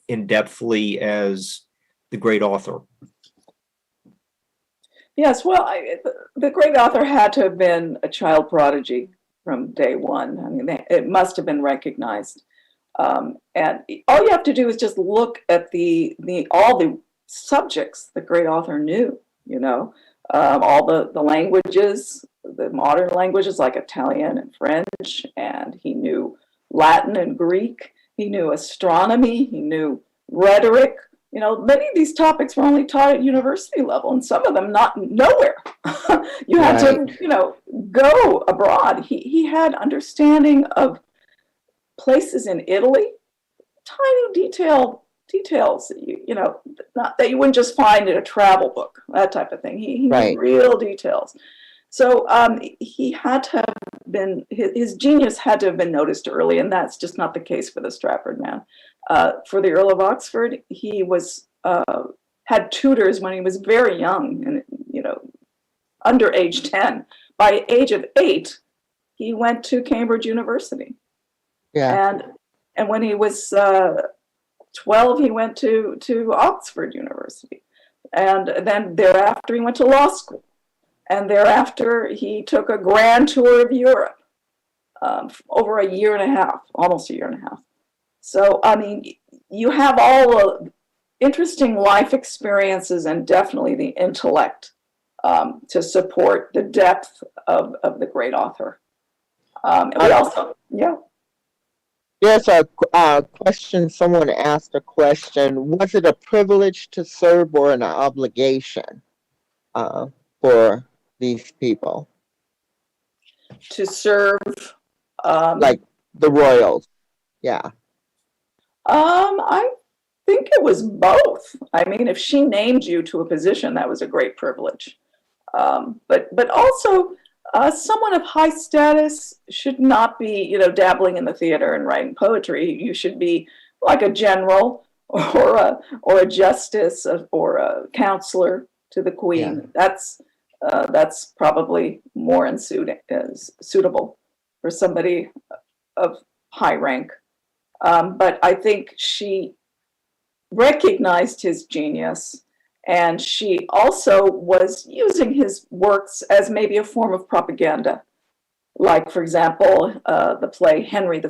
in-depthly as the great author. Yes, well, the great author had to have been a child prodigy from day one. I mean, it must have been recognized. And all you have to do is just look at all the subjects the great author knew, all the languages, the modern languages like Italian and French, and he knew Latin and Greek. He knew astronomy. He knew rhetoric. Many of these topics were only taught at university level, and some of them nowhere. You had to, go abroad. He had understanding of places in Italy, tiny details that not that you wouldn't just find in a travel book, that type of thing. He knew real details. So he had to have been, his genius had to have been noticed early, and that's just not the case for the Stratford man. For the Earl of Oxford, he was had tutors when he was very young, and under age 10. By age of 8, he went to Cambridge University. Yeah. And when he was 12, he went to Oxford University. And then thereafter, he went to law school. And thereafter, he took a grand tour of Europe over a year and a half, almost a year and a half. So, I mean, you have all the interesting life experiences and definitely the intellect to support the depth of the great author. And we also, yeah. There's a question, someone asked a question, was it a privilege to serve or an obligation for these people? To serve? Like the royals, yeah. I think it was both. I mean, if she named you to a position, that was a great privilege. But also, someone of high status should not be, dabbling in the theater and writing poetry. You should be like a general or a justice or a counselor to the queen. Yeah. That's probably more suitable for somebody of high rank. But I think she recognized his genius, and she also was using his works as maybe a form of propaganda. Like, for example, the play Henry V.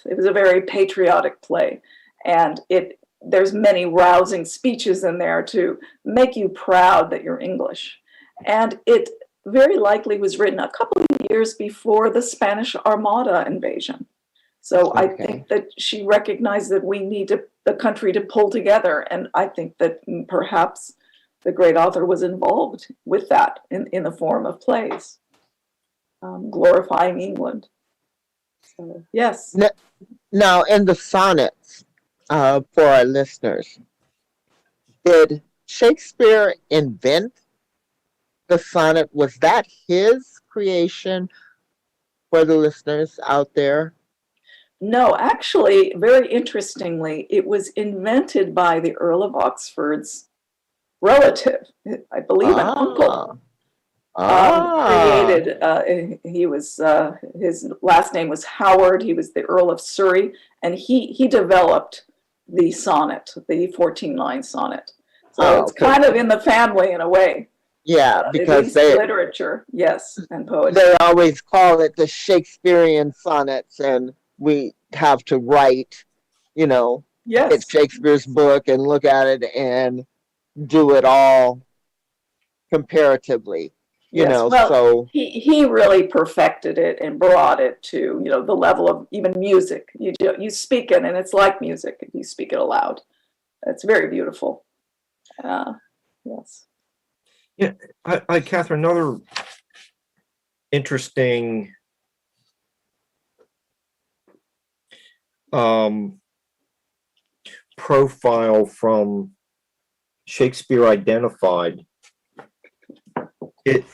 It was a very patriotic play, and there's many rousing speeches in there to make you proud that you're English. And it very likely was written a couple of years before the Spanish Armada invasion. So I think that she recognized that we need the country to pull together. And I think that perhaps the great author was involved with that in the form of plays, glorifying England. So, yes. Now, in the sonnets, for our listeners, did Shakespeare invent the sonnet? Was that his creation for the listeners out there? No, actually, very interestingly, it was invented by the Earl of Oxford's relative, I believe an uncle. Created, he was, his last name was Howard. He was the Earl of Surrey, and he developed the sonnet, the 14-line sonnet. So it's kind of in the family in a way. Yeah, because literature, yes, and poetry. They always call it the Shakespearean sonnets, and we have to write, it's Shakespeare's book and look at it and do it all comparatively, so he really perfected it and brought it to, the level of even music. You speak it and it's like music if you speak it aloud. It's very beautiful. Yes. Yeah, I Catherine, another interesting profile from Shakespeare Identified. It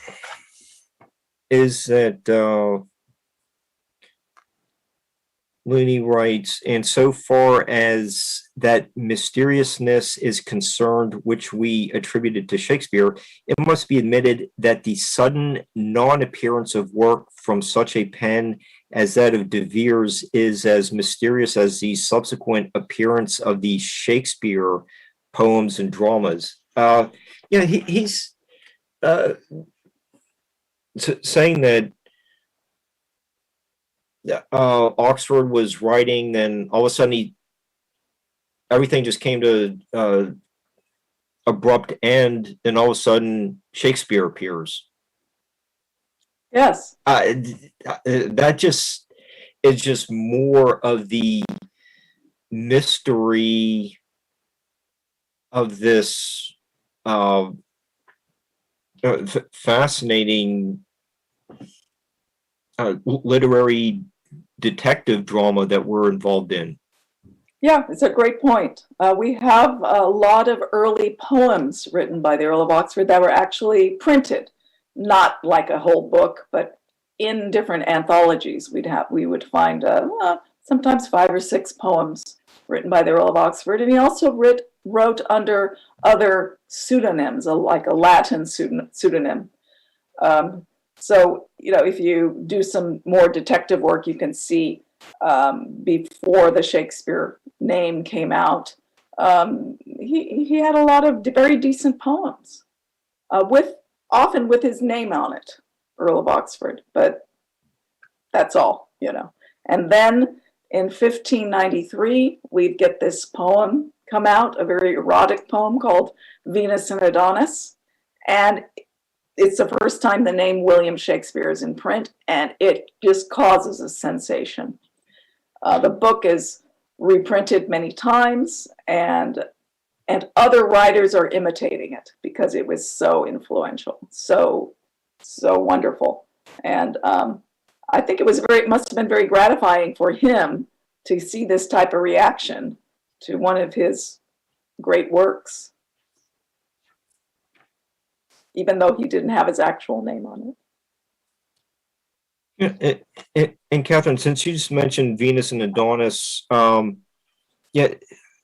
is that Looney writes, and so far as that mysteriousness is concerned, which we attributed to Shakespeare, it must be admitted that the sudden non-appearance of work from such a pen as that of De Vere's is as mysterious as the subsequent appearance of the Shakespeare poems and dramas. He's saying that Oxford was writing, then all of a sudden everything just came to abrupt end, then all of a sudden Shakespeare appears. Yes. That just is just more of the mystery of this fascinating literary detective drama that we're involved in. Yeah, it's a great point. We have a lot of early poems written by the Earl of Oxford that were actually printed, not like a whole book, but in different anthologies. We would find sometimes 5 or 6 poems written by the Earl of Oxford, and he also wrote under other pseudonyms, like a Latin pseudonym. So, if you do some more detective work, you can see before the Shakespeare name came out, he had a lot of very decent poems, often with his name on it, Earl of Oxford, but that's all, And then in 1593, we'd get this poem come out, a very erotic poem called Venus and Adonis, and it's the first time the name William Shakespeare is in print, and it just causes a sensation. The book is reprinted many times, and other writers are imitating it because it was so influential, so wonderful. And I think it must have been very gratifying for him to see this type of reaction to one of his great works, even though he didn't have his actual name on it. Yeah, and Catherine, since you just mentioned Venus and Adonis, we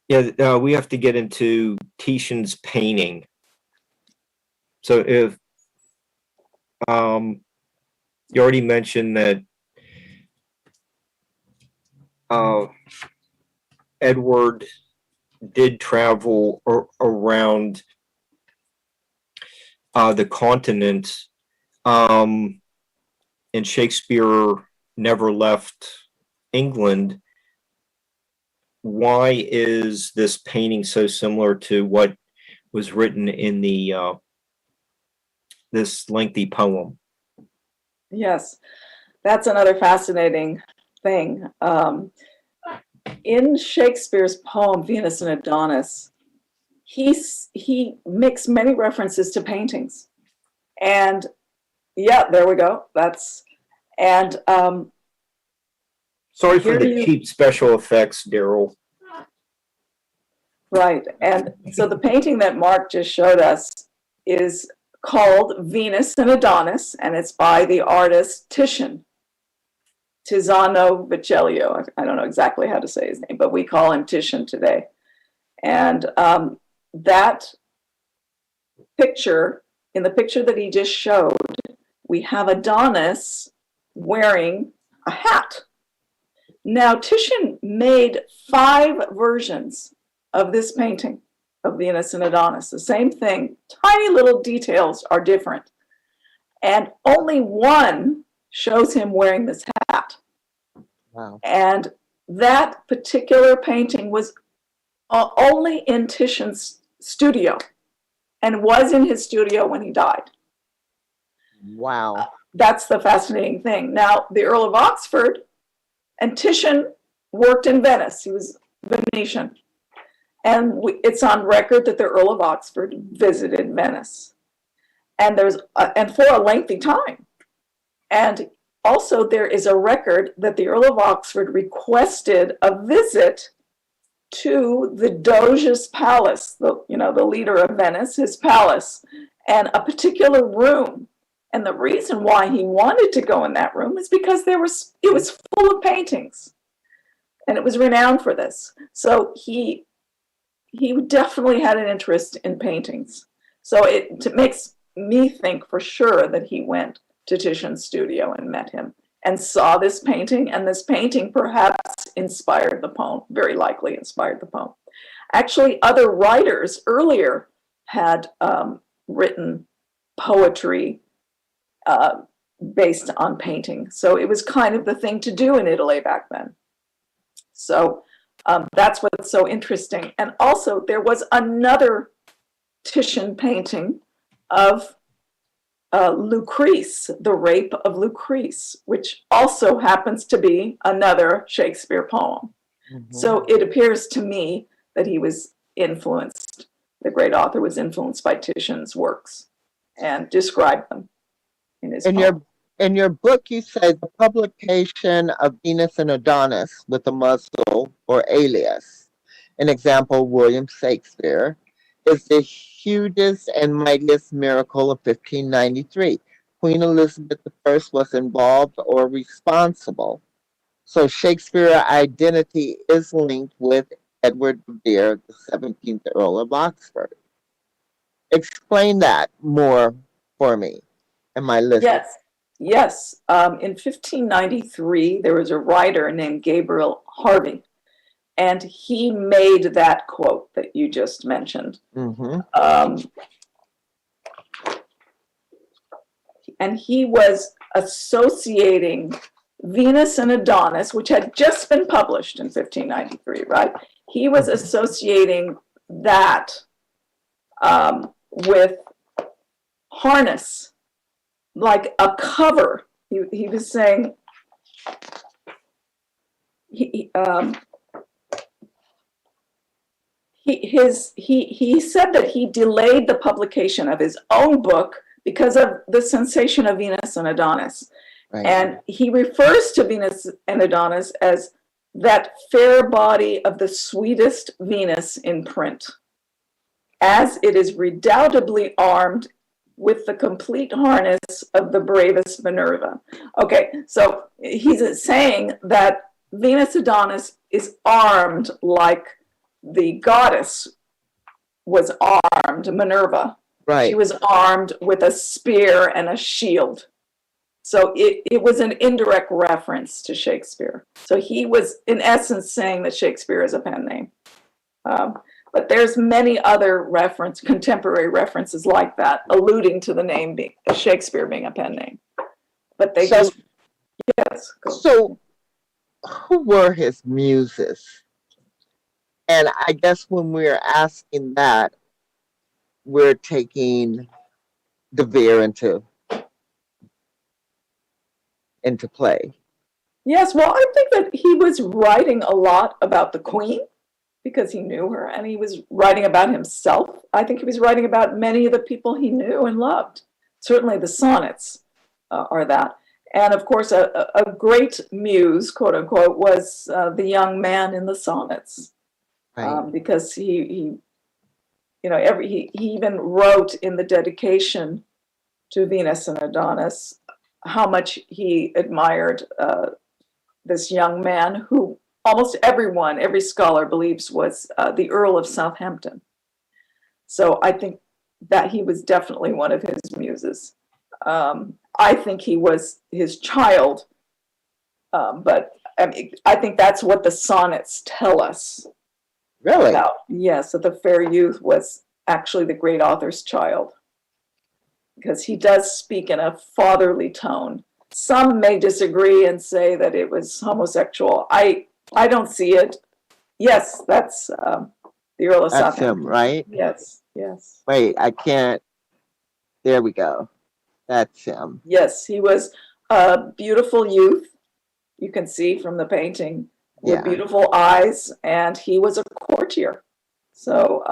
have to get into Titian's painting. So if you already mentioned that Edward did travel around the continent, and Shakespeare never left England. Why is this painting so similar to what was written in the this lengthy poem? Yes, that's another fascinating thing. In Shakespeare's poem Venus and Adonis, he makes many references to paintings, and there we go. Sorry for the cheap special effects, Daryl. Right, and so the painting that Mark just showed us is called Venus and Adonis, and it's by the artist Titian. Tiziano Vecellio. I don't know exactly how to say his name, but we call him Titian today. And that picture, in the picture that he just showed, we have Adonis wearing a hat. Now, Titian made 5 versions of this painting of Venus and Adonis. The same thing, tiny little details are different. And only one shows him wearing this hat. Wow. And that particular painting was only in Titian's studio and was in his studio when he died. Wow. That's the fascinating thing. Now, the Earl of Oxford and Titian worked in Venice. He was Venetian. And it's on record that the Earl of Oxford visited Venice. And for a lengthy time. And also there is a record that the Earl of Oxford requested a visit to the Doge's palace, the leader of Venice, his palace, and a particular room. And the reason why he wanted to go in that room is because it was full of paintings. and it was renowned for this. So he definitely had an interest in paintings. So it makes me think for sure that he went to Titian's studio and met him and saw this painting, and this painting perhaps inspired the poem, very likely inspired the poem. Actually, other writers earlier had written poetry based on painting. So it was kind of the thing to do in Italy back then. So that's what's so interesting. And also, there was another Titian painting of Lucrece, The Rape of Lucrece, which also happens to be another Shakespeare poem. Mm-hmm. So it appears to me that he was influenced, the great author was influenced by Titian's works and described them in his poem. In your book, you said the publication of Venus and Adonis with a muzzle or alias, an example, William Shakespeare, is the hugest and mightiest miracle of 1593. Queen Elizabeth I was involved or responsible. So Shakespeare's identity is linked with Edward de Vere, the 17th Earl of Oxford. Explain that more for me and my listeners. Yes. In 1593, there was a writer named Gabriel Harvey, and he made that quote that you just mentioned. Mm-hmm. And he was associating Venus and Adonis, which had just been published in 1593, right? He was associating that with harness, like a cover. He was saying he said that he delayed the publication of his own book because of the sensation of Venus and Adonis. Right. And he refers to Venus and Adonis as that fair body of the sweetest Venus in print, as it is redoubtably armed with the complete harness of the bravest Minerva. Okay, so he's saying that Venus Adonis is armed like the goddess was armed, Minerva. Right. She was armed with a spear and a shield. So it was an indirect reference to Shakespeare. So he was, in essence, saying that Shakespeare is a pen name. But there's many other contemporary references like that, alluding to the name Shakespeare being a pen name. But they yes. So who were his muses? And I guess when we're asking that, we're taking De Vere into play. Yes, well, I think that he was writing a lot about the Queen because he knew her, and he was writing about himself. I think he was writing about many of the people he knew and loved. Certainly the sonnets are that. And of course, a great muse, quote unquote, was the young man in the sonnets. Right. Because he even wrote in the dedication to Venus and Adonis how much he admired this young man who almost every scholar believes was the Earl of Southampton. So I think that he was definitely one of his muses. I think he was his child, but I think that's what the sonnets tell us. Really? Yes, that the fair youth was actually the great author's child, because he does speak in a fatherly tone. Some may disagree and say that it was homosexual. I don't see it. Yes, that's the Earl of Southampton. That's him, right? Yes. Wait, I can't. There we go. That's him. Yes, he was a beautiful youth. You can see from the painting. With beautiful eyes, and he was a courtier. So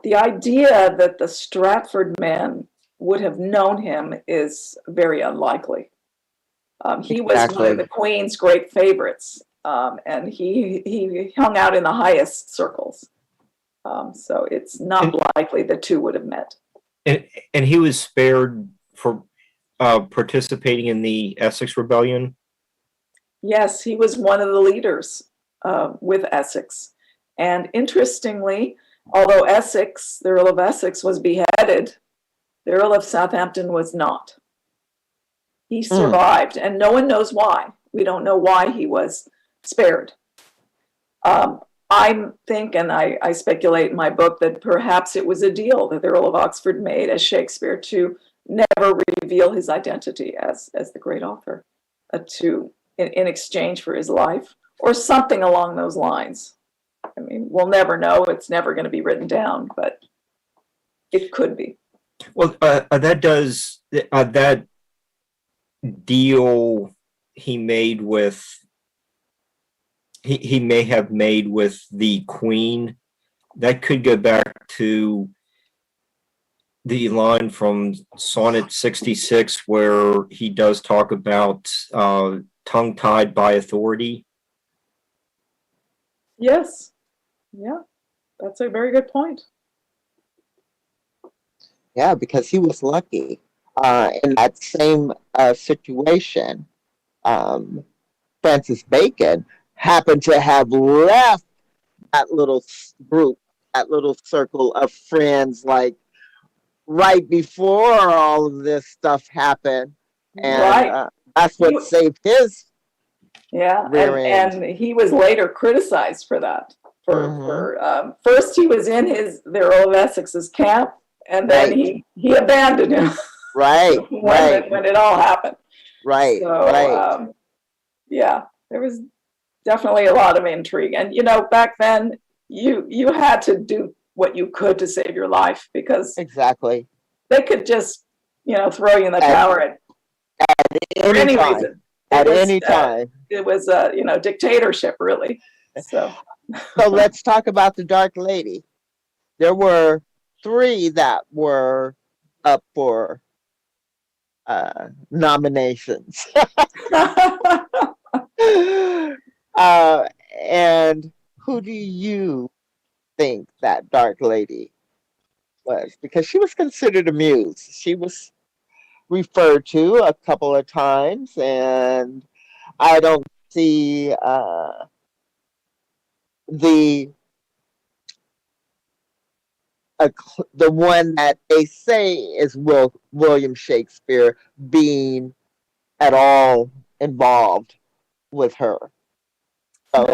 the idea that the Stratford man would have known him is very unlikely. He was one of the Queen's great favorites, and he hung out in the highest circles. So it's not likely the two would have met. And he was spared for participating in the Essex Rebellion? Yes, he was one of the leaders. with Essex. And interestingly, although Essex, the Earl of Essex, was beheaded, the Earl of Southampton was not. He survived, and no one knows why. We don't know why he was spared. I think, and I speculate in my book, that perhaps it was a deal that the Earl of Oxford made as Shakespeare to never reveal his identity as the great author, in exchange for his life, or something along those lines. I mean, we'll never know. It's never going to be written down, but it could be. Well, that deal he made with he may have made with the Queen, that could go back to the line from Sonnet 66 where he does talk about tongue-tied by authority. Yes. Yeah, that's a very good point. Yeah, because he was lucky. In that same situation, Francis Bacon happened to have left that little group, that little circle of friends, like right before all of this stuff happened. And Right. That's what saved his rear end. And he was later criticized for that. First, he was in the Earl of Essex's camp, and then he abandoned him. Right. when it all happened. Right. So, yeah, there was definitely a lot of intrigue, and back then you had to do what you could to save your life, because exactly they could just throw you in the tower at any reason. At any time. It was a dictatorship, really. So let's talk about the Dark Lady. There were 3 that were up for nominations. And who do you think that Dark Lady was? Because she was considered a muse. She was referred to a couple of times, and I don't see the one that they say is William Shakespeare being at all involved with her. So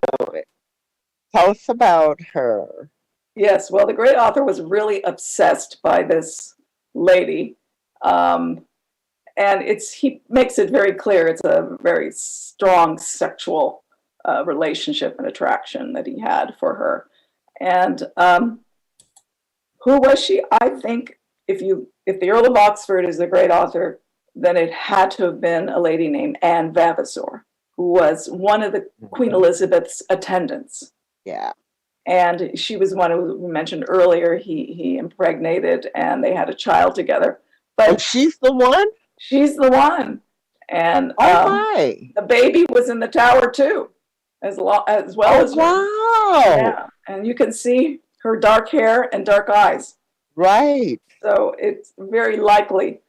tell us about her. Yes, well, the great author was really obsessed by this lady. And he makes it very clear it's a very strong sexual relationship and attraction that he had for her. And who was she? I think if the Earl of Oxford is the great author, then it had to have been a lady named Anne Vavasor, who was one of the Queen Elizabeth's attendants. Yeah. And she was one who we mentioned earlier. He impregnated, and they had a child together. But she's the one? She's the one. And the baby was in the tower too, as well as her. Wow. Yeah. And you can see her dark hair and dark eyes. Right. So it's very likely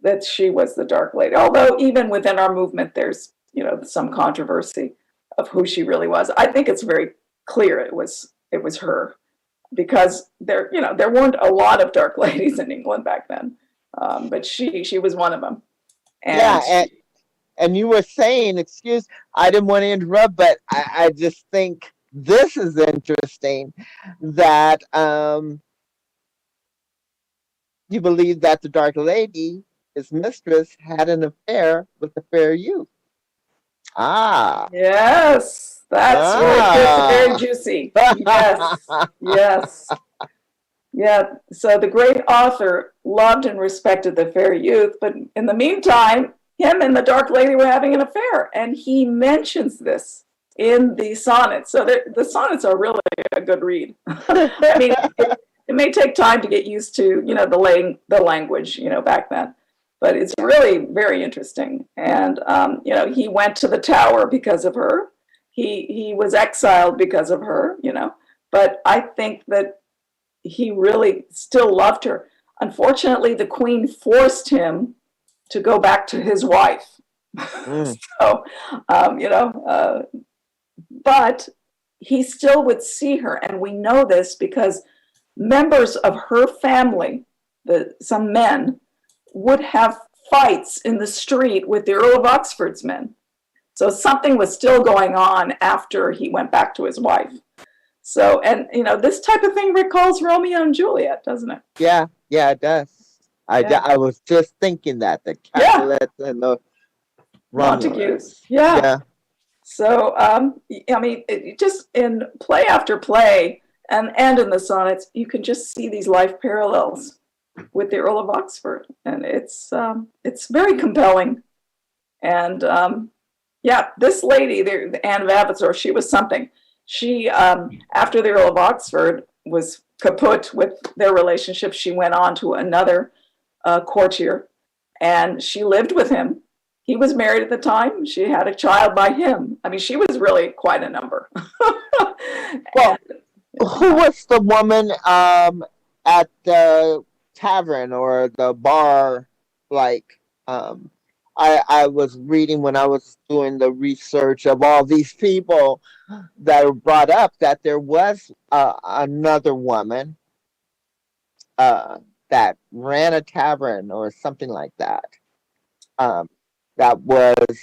that she was the Dark Lady. Although even within our movement, there's some controversy of who she really was. I think it's very clear it was her, because there weren't a lot of dark ladies in England back then, but she was one of them. And you were saying, I didn't want to interrupt, but I just think this is interesting that you believe that the Dark Lady, his mistress, had an affair with the fair youth. Yes, that's very juicy. Yes. Yeah, so the great author loved and respected the fair youth, but in the meantime, him and the Dark Lady were having an affair, and he mentions this in the sonnets. So the sonnets are really a good read. I mean, it may take time to get used to, the language, back then, but it's really very interesting. And, he went to the tower because of her. He was exiled because of her, but I think that he really still loved her. Unfortunately, the Queen forced him to go back to his wife. So, but he still would see her. And we know this because members of her family, some men, would have fights in the street with the Earl of Oxford's men. So something was still going on after he went back to his wife. So, and this type of thing recalls Romeo and Juliet, doesn't it? Yeah, it does. I was just thinking that the Capulets and the Montagues. Yeah. So, just in play after play and in the sonnets, you can just see these life parallels with the Earl of Oxford, and it's very compelling. And this lady, the Anne of Avenzoar, she was something. She, after the Earl of Oxford was kaput with their relationship, she went on to another courtier, and she lived with him. He was married at the time. She had a child by him. I mean, she was really quite a number. Well, who was the woman at the tavern or the bar? Like, I was reading when I was doing the research of all these people that were brought up that there was another woman that ran a tavern or something like that. That was,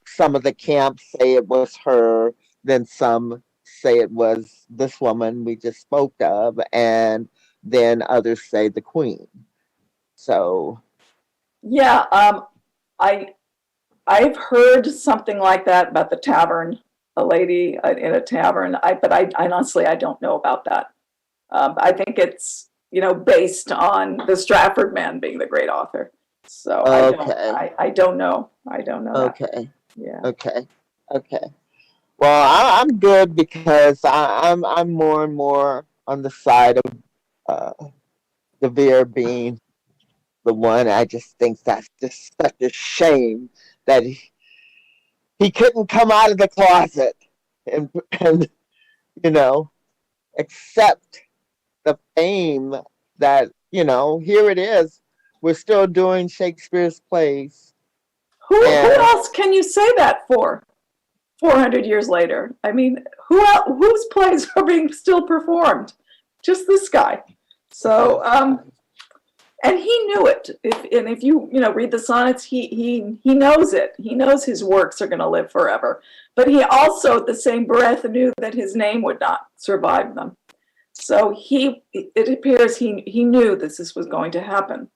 some of the camps say it was her, then some say it was this woman we just spoke of, and then others say the queen. So, yeah, I've heard something like that about the tavern, a lady in a tavern. But I honestly I don't know about that. I think it's based on the Stratford man being the great author. So okay. I don't know. I don't know. Okay. That. Yeah. Okay. Well, I'm good because I'm more and more on the side of De Vere being the one. I just think that's just such a shame that he couldn't come out of the closet and accept the fame that here it is. We're still doing Shakespeare's plays. Who else can you say that for? 400 years later. I mean, whose plays are being still performed? Just this guy. So, and he knew it. If you read the sonnets, he knows it. He knows his works are going to live forever. But he also, at the same breath, knew that his name would not survive them. So it appears he knew this was going to happen.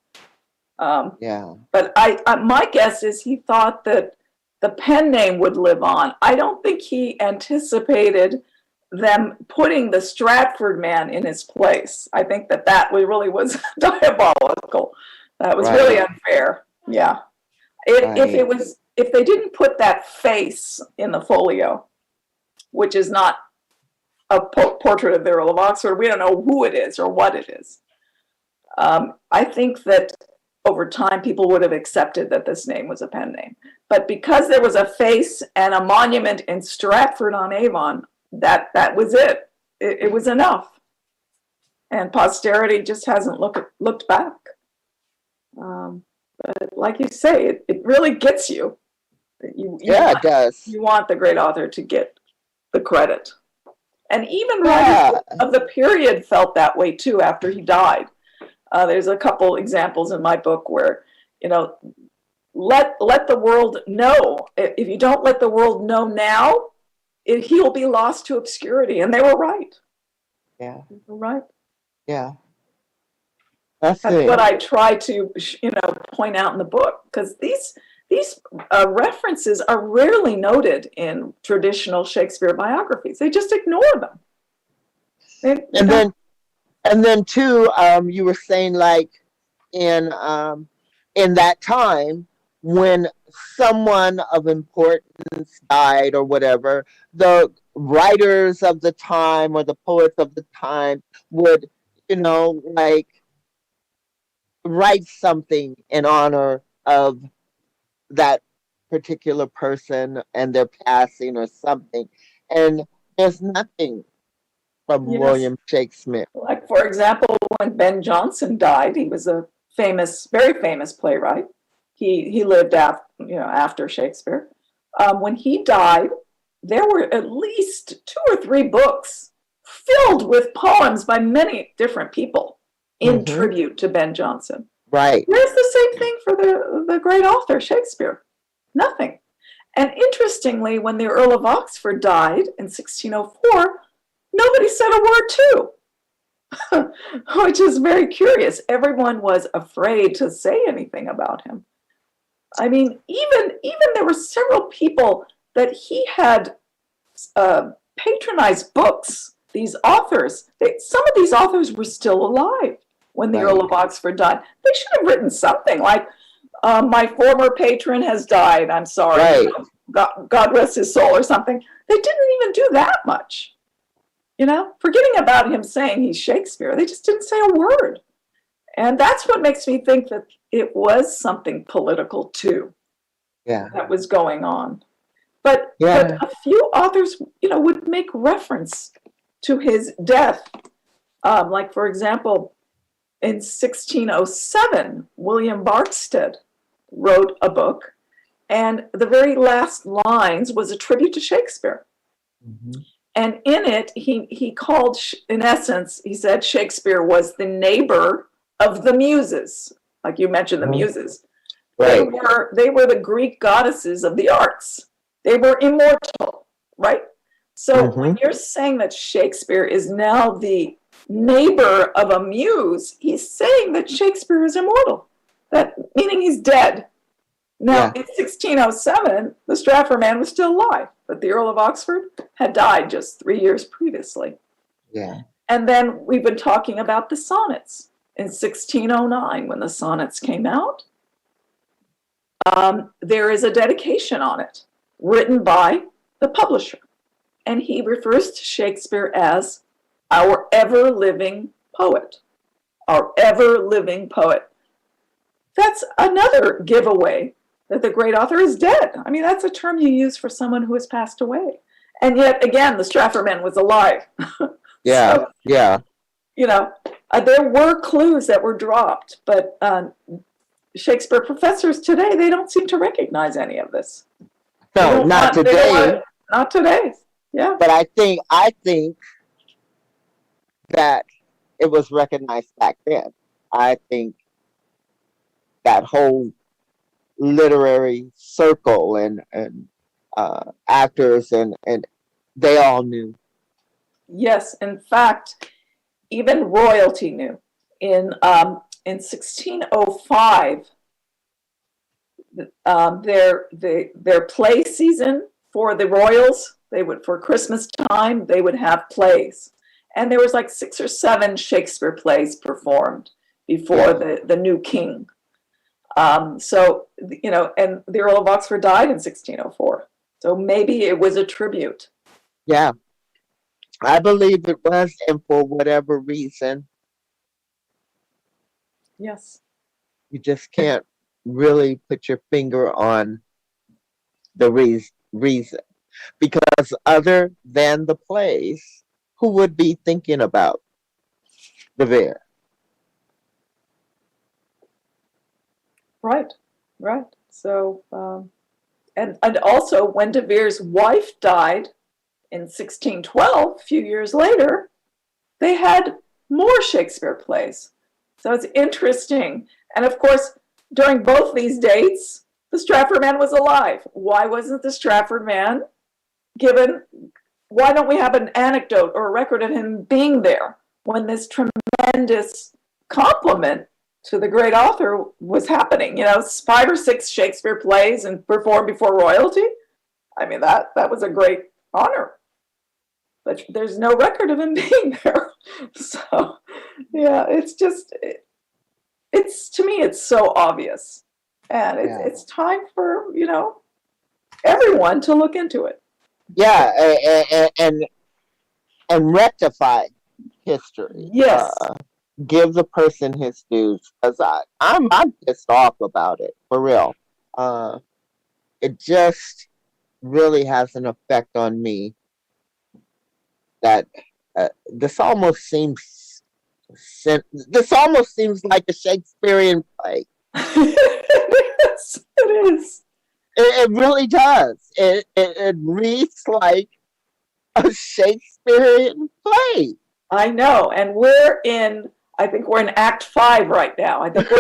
But my guess is he thought that the pen name would live on. I don't think he anticipated them putting the Stratford man in his place. I think that really was diabolical. That was really unfair. Yeah. If they didn't put that face in the folio, which is not a portrait of the Earl of Oxford, we don't know who it is or what it is. I think that over time, people would have accepted that this name was a pen name. But because there was a face and a monument in Stratford-on-Avon, that was it. It was enough. And posterity just hasn't looked back. But like you say, it really gets you. It does. You want the great author to get the credit. And even writers of the period felt that way too after he died. There's a couple examples in my book where, let the world know. If you don't let the world know now, he'll be lost to obscurity. And they were right. Yeah. They were right. Yeah. That's what I try to, point out in the book, because these references are rarely noted in traditional Shakespeare biographies. They just ignore them. And then too, you were saying like in that time when someone of importance died or whatever, the writers of the time or the poets of the time would, like write something in honor of that particular person and their passing or something. And there's nothing from William Shakespeare. Like, for example, when Ben Jonson died, he was a very famous playwright. He lived after Shakespeare. When he died, there were at least 2 or 3 books filled with poems by many different people in tribute to Ben Jonson. Right. There's the same thing for the great author, Shakespeare. Nothing. And interestingly, when the Earl of Oxford died in 1604, nobody said a word too, which is very curious. Everyone was afraid to say anything about him. I mean, even there were several people that he had patronized books, these authors. Some of these authors were still alive when the Earl of Oxford died. They should have written something like, my former patron has died, I'm sorry. Right. God rest his soul, or something. They didn't even do that much. Forgetting about him saying he's Shakespeare, they just didn't say a word. And that's what makes me think that it was something political too. Yeah. That was going on. But a few authors, would make reference to his death. Like, for example, in 1607, William Barksted wrote a book, and the very last lines was a tribute to Shakespeare. Mm-hmm. And in it, he called, in essence, he said Shakespeare was the neighbor of the muses. Like you mentioned, the muses. Right. They were the Greek goddesses of the arts. They were immortal, right? So when you're saying that Shakespeare is now the neighbor of a muse, he's saying that Shakespeare is immortal, meaning he's dead. Now, in 1607, the Stratford man was still alive, but the Earl of Oxford had died just 3 years previously. Yeah. And then we've been talking about the sonnets. In 1609, when the sonnets came out, there is a dedication on it written by the publisher. And he refers to Shakespeare as our ever-living poet. Our ever-living poet. That's another giveaway that the great author is dead. I mean, that's a term you use for someone who has passed away. And yet, again, the Stratford man was alive. Yeah, So, yeah. There were clues that were dropped, but Shakespeare professors today, they don't seem to recognize any of this. No, not today. Not today. Yeah. But I think that it was recognized back then. I think that whole literary circle and actors and they all knew. Yes, in fact, even royalty knew. In 1605, their play season for the royals, for Christmas time, they would have plays. And there was like 6 or 7 Shakespeare plays performed before the new king. And the Earl of Oxford died in 1604. So maybe it was a tribute. Yeah. I believe it was, and for whatever reason, Yes. you just can't really put your finger on the reason. Because other than the plays, who would be thinking about De Vere? Right. So, and also when De Vere's wife died in 1612, a few years later, they had more Shakespeare plays. So it's interesting. And of course, during both these dates, the Stratford man was alive. Why wasn't the Stratford man given? Why don't we have an anecdote or a record of him being there when this tremendous compliment to the great author was happening? 5 or 6 Shakespeare plays and performed before royalty. I mean, that was a great honor. But there's no record of him being there. So, yeah, it's just, to me, it's so obvious. And it's time for, everyone to look into it. Yeah, and rectify history. Yes. Give the person his dues, because I'm pissed off about it, for real. It just really has an effect on me that this almost seems like a Shakespearean play. Yes, it is. It really does. It reads like a Shakespearean play. I know, and I think we're in Act 5 right now. I think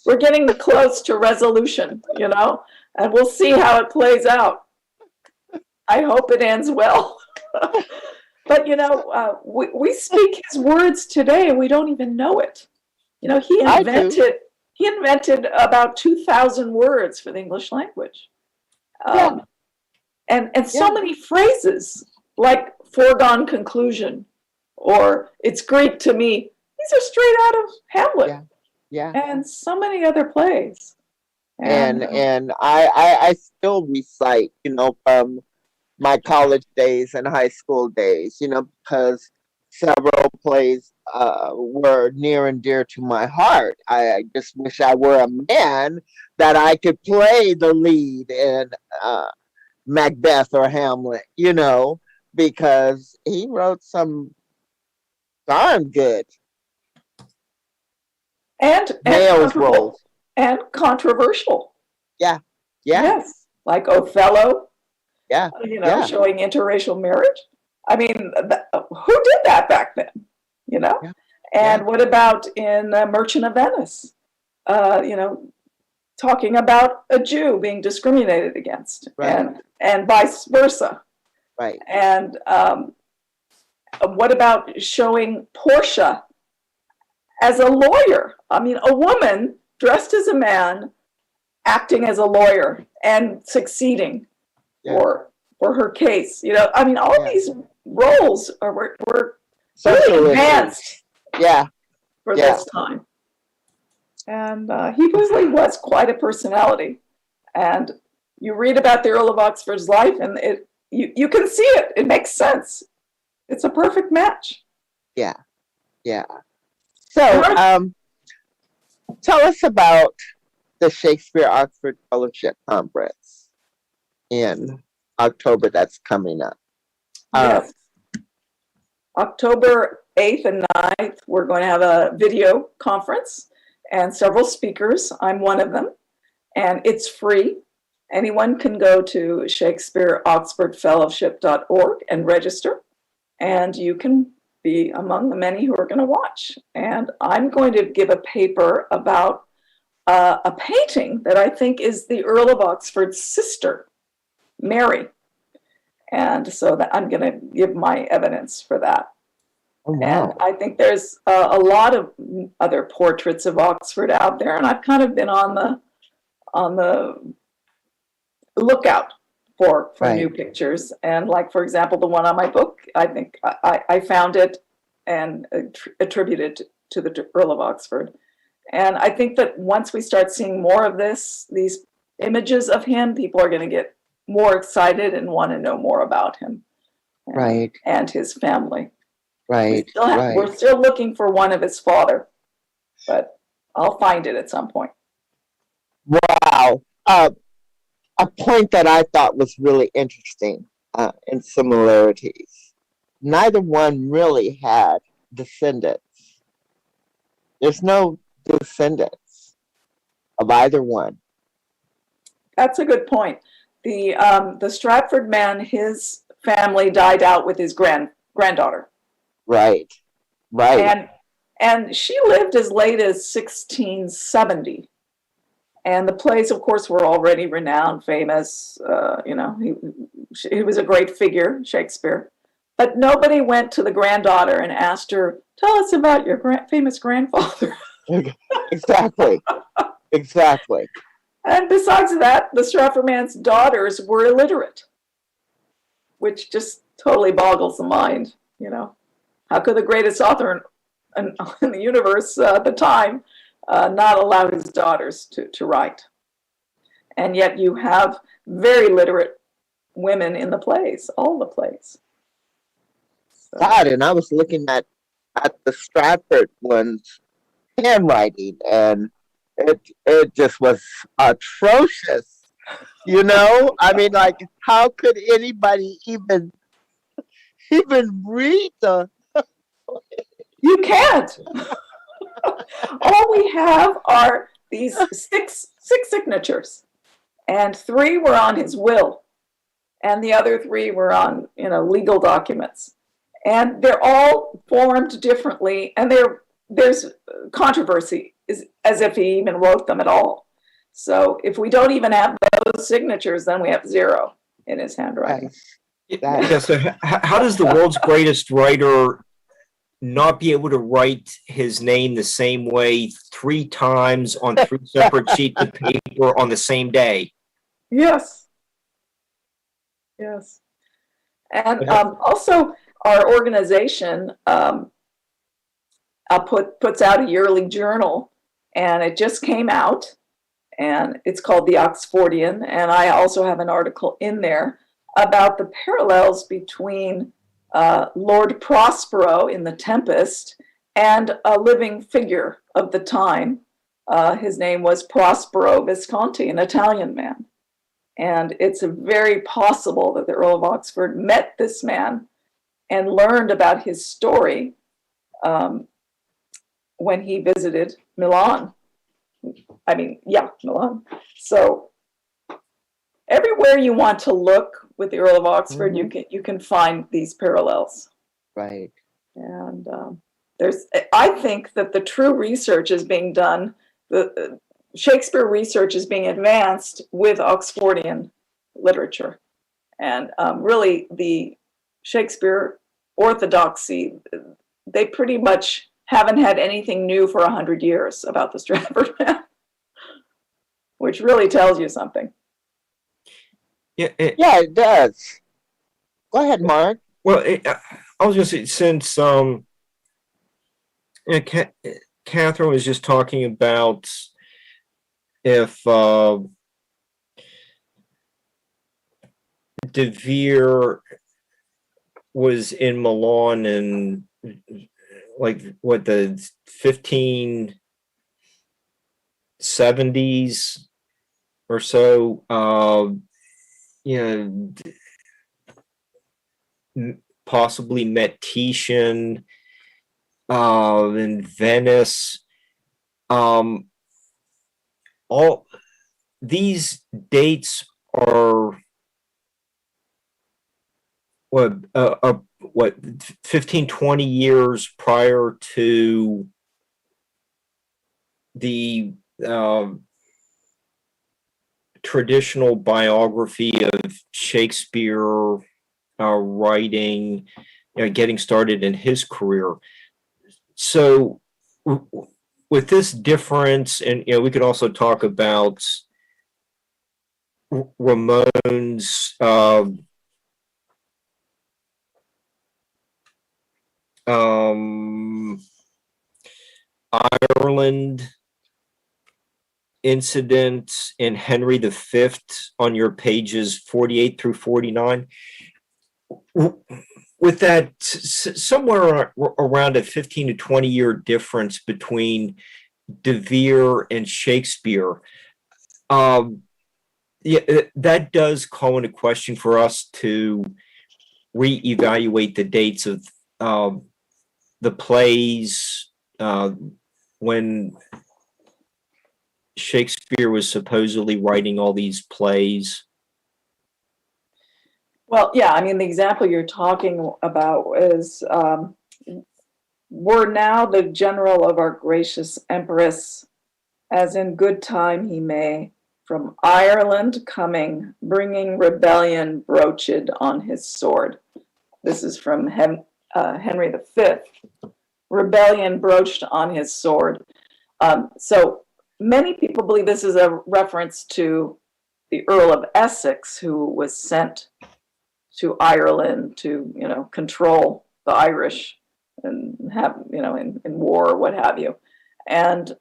we're getting close to resolution, and we'll see how it plays out. I hope it ends well. But we speak his words today, and we don't even know it. He I do. invented about 2,000 words for the English language, Yeah. and so many phrases like foregone conclusion, or it's Greek to me. These are straight out of Hamlet. Yeah. And so many other plays. And I still recite, from my college days and high school days, because several plays were near and dear to my heart. I just wish I were a man that I could play the lead in Macbeth or Hamlet, because he wrote some darn good and male roles. And controversial. Yeah. Yes, like Othello. Yeah. Showing interracial marriage. I mean, who did that back then? Yeah. And what about in Merchant of Venice? Talking about a Jew being discriminated against, Right. and vice versa. Right. And what about showing Portia as a lawyer? I mean, a woman dressed as a man, acting as a lawyer and succeeding for her case. All these roles were really advanced. For this time. And he really was quite a personality. And you read about the Earl of Oxford's life, and you can see it. It makes sense. It's a perfect match. Yeah. So, tell us about the Shakespeare Oxford Fellowship Conference in October that's coming up. Yes. October 8th and 9th, we're going to have a video conference and several speakers. I'm one of them, and it's free. Anyone can go to ShakespeareOxfordFellowship.org and register, and you can be among the many who are going to watch. And I'm going to give a paper about a painting that I think is the Earl of Oxford's sister, Mary. And so that I'm going to give my evidence for that. Oh, wow. And I think there's a lot of other portraits of Oxford out there, and I've kind of been on the lookout for new pictures. And like, for example, the one on my book, I think I found it and attributed to the Earl of Oxford. And I think that once we start seeing more of these images of him, people are going to get more excited and want to know more about him. And his family. We're still looking for one of his father, but I'll find it at some point. Wow. A point that I thought was really interesting in similarities. Neither one really had descendants. There's no descendants of either one. That's a good point. The Stratford man, his family died out with his granddaughter. Right. And she lived as late as 1670. And the plays, of course, were already renowned, famous. He was a great figure, Shakespeare. But nobody went to the granddaughter and asked her, tell us about your famous grandfather. Exactly. And besides that, the Stratford man's daughters were illiterate, which just totally boggles the mind. How could the greatest author in the universe at the time not allow his daughters to write? And yet you have very literate women in the plays, all the plays. So. God, and I was looking at the Stratford one's handwriting, and it just was atrocious. I mean, like, how could anybody even read the? You can't. All we have are these six signatures, and 3 were on his will, and the other 3 were on, legal documents. And they're all formed differently, and there's controversy as if he even wrote them at all. So if we don't even have those signatures, then we have 0 in his handwriting. Yeah, so how does the world's greatest writer not be able to write his name the same way 3 times on 3 separate sheets of paper on the same day? Yes. And also, our organization puts out a yearly journal, and it just came out, and it's called The Oxfordian, and I also have an article in there about the parallels between Lord Prospero in The Tempest and a living figure of the time. His name was Prospero Visconti, an Italian man. And it's very possible that the Earl of Oxford met this man and learned about his story when he visited Milan. Milan. So everywhere you want to look with the Earl of Oxford, you can find these parallels. Right. And I think that the true research is being done. The Shakespeare research is being advanced with Oxfordian literature, and really the Shakespeare orthodoxy, they pretty much haven't had anything new for 100 years about the Stratford man, which really tells you something. Yeah, it does. Go ahead, Mark. Well, I was going to say, since Catherine was just talking about if De Vere was in Milan in the 1570s or so, possibly met Titian in Venice. All these dates are 15, 20 years prior to the traditional biography of Shakespeare writing, getting started in his career. So with this difference, and we could also talk about Ramone's Ireland incident in Henry V on your pages 48 through 49. With that, somewhere around a 15 to 20 year difference between De Vere and Shakespeare, that does call into question for us to reevaluate the dates of the plays when Shakespeare was supposedly writing all these plays. Well, yeah, the example you're talking about is, were now the general of our gracious empress, as in good time he may, from Ireland coming, bringing rebellion broached on his sword. This is from Henry V. Rebellion broached on his sword. So many people believe this is a reference to the Earl of Essex, who was sent to Ireland to, control the Irish and have, in war or what have you. And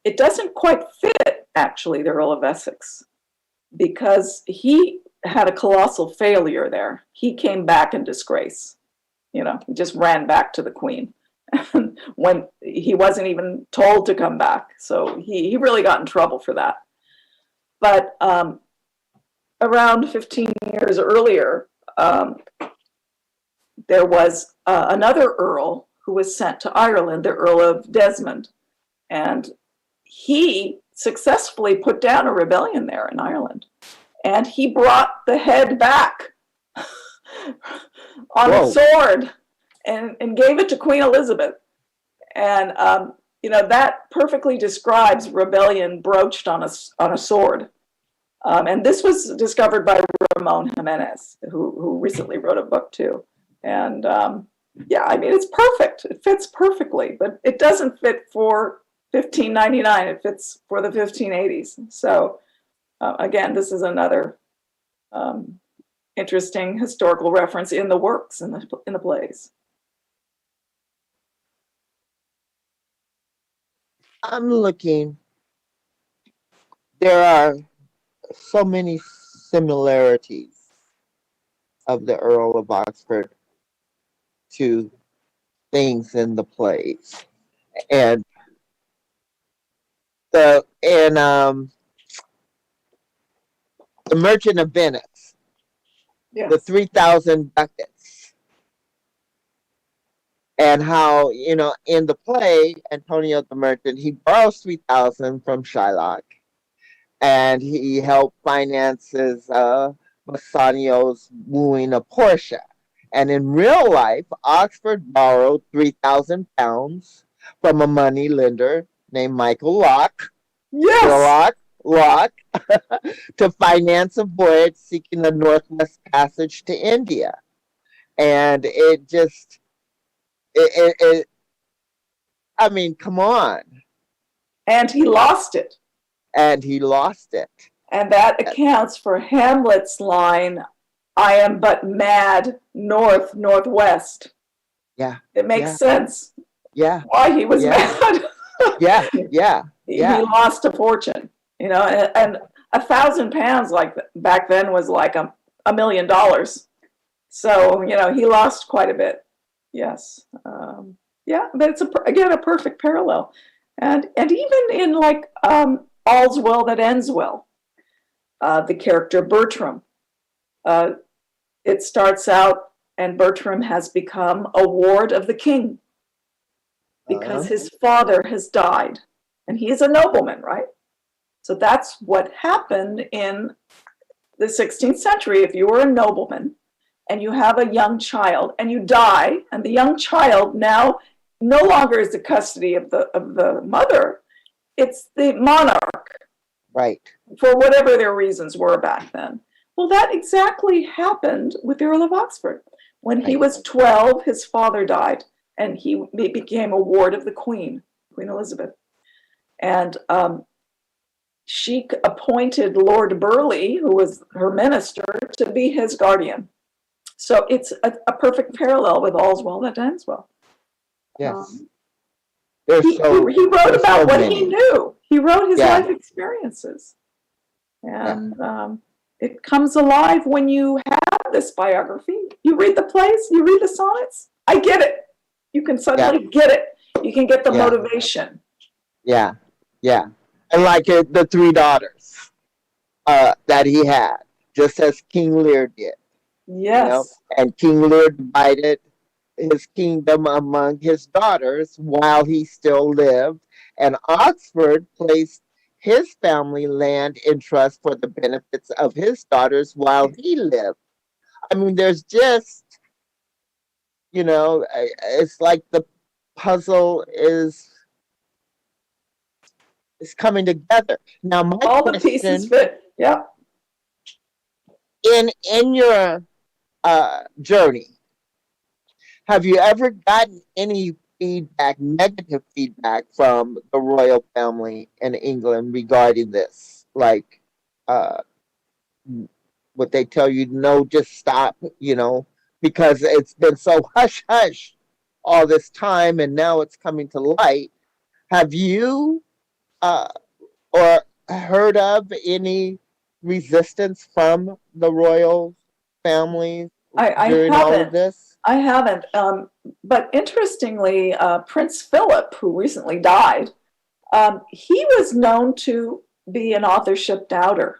it doesn't quite fit, actually, the Earl of Essex, because he had a colossal failure there. He came back in disgrace. He just ran back to the Queen when he wasn't even told to come back. So he really got in trouble for that. But around 15 years earlier, there was another Earl who was sent to Ireland, the Earl of Desmond. And he successfully put down a rebellion there in Ireland. And he brought the head back on a sword and gave it to Queen Elizabeth. And, that perfectly describes rebellion broached on a sword. And this was discovered by Ramon Jimenez, who recently wrote a book too. And it's perfect. It fits perfectly, but it doesn't fit for 1599. It fits for the 1580s. So again, this is another interesting historical reference in the works, in the plays. I'm looking. There are so many similarities of the Earl of Oxford to things in the plays. And the Merchant of Venice, Yes. the 3,000 ducats, and how, in the play, Antonio the Merchant, he borrows 3,000 from Shylock, and he helped finances Bassanio's wooing of Portia. And in real life, Oxford borrowed 3,000 pounds from a money lender named Michael Locke. Yes. Locke to finance a voyage seeking the Northwest Passage to India. And come on. And he lost it. And he lost it. And that accounts for Hamlet's line, "I am but mad northwest." Yeah. It makes sense. Yeah. Why he was mad. Yeah. He lost a fortune, and 1,000 pounds like back then was like $1 million. So, he lost quite a bit. Yes. But it's a perfect parallel. And even in All's Well That Ends Well, the character Bertram, it starts out and Bertram has become a ward of the king because his father has died. And he is a nobleman, right? So that's what happened in the 16th century. If you were a nobleman and you have a young child and you die, and the young child now no longer is the custody of the mother, it's the monarch. Right. For whatever their reasons were back then. Well, that exactly happened with the Earl of Oxford. When he was 12, his father died, and he became a ward of the Queen Elizabeth. And she appointed Lord Burleigh, who was her minister, to be his guardian. So it's a perfect parallel with All's Well That Ends Well. Yes. He wrote about what he knew. He wrote his life experiences. And it comes alive when you have this biography. You read the plays, you read the sonnets. I get it. You can suddenly get it. You can get the motivation. Yeah. And like the three daughters that he had, just as King Lear did. Yes. And King Lear divided his kingdom among his daughters while he still lived. And Oxford placed his family land in trust for the benefits of his daughters while he lived. I mean, there's just, it's like the puzzle is coming together. Now, my all question, the pieces fit. Yeah. In your journey, have you ever gotten any negative feedback from the royal family in England regarding this? Like, would they tell you, no, just stop, because it's been so hush hush all this time and now it's coming to light. Have you or heard of any resistance from the royal family during all of this? I haven't. But interestingly, Prince Philip, who recently died, he was known to be an authorship doubter.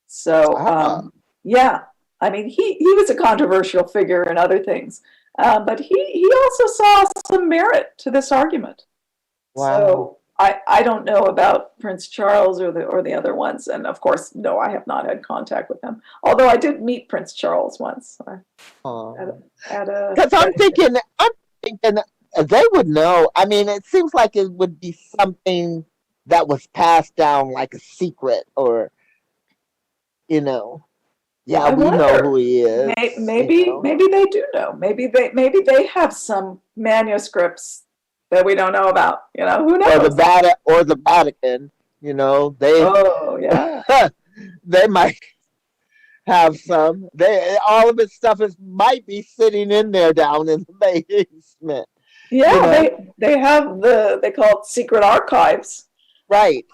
So, I mean, he was a controversial figure and other things. But he also saw some merit to this argument. Wow. I don't know about Prince Charles or the other ones, and of course, no, I have not had contact with him. Although I did meet Prince Charles once at a Because I'm thinking they would know. I mean, it seems like it would be something that was passed down like a secret, or you know, yeah, I we know who wonder. he is. Maybe they do know. Maybe they have some manuscripts that we don't know about. Who knows? Or the Vatican. You know, they Oh yeah, they might have some. They all of its stuff might be sitting in there down in the basement. You yeah. know, They have they call it secret archives. right?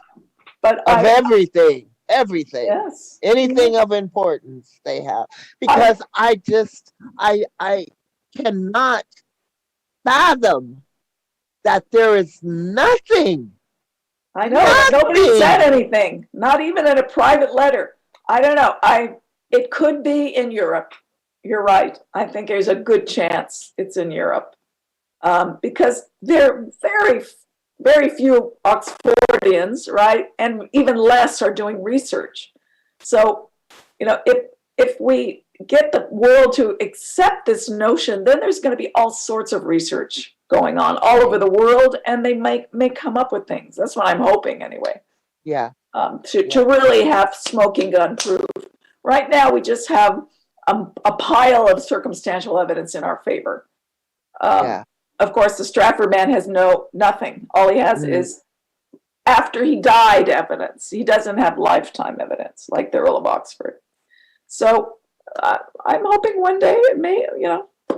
But Of everything, yes, anything of importance they have. I Because I cannot fathom that there is nothing, I know that nobody nothing. said anything, not even in a private letter. I don't know. It could be in Europe. You're right. I think there's a good chance it's in Europe because there are very few Oxfordians, right, and even less are doing research. So, if we get the world to accept this notion, then there's going to be all sorts of research going on all over the world, and they may come up with things. That's what I'm hoping, anyway. Yeah, To really have smoking gun proof. Right now, we just have a pile of circumstantial evidence in our favor. yeah. Of course, the Stratford man has nothing. All he has is after he died evidence. He doesn't have lifetime evidence like the Earl of Oxford. So I'm hoping one day it may,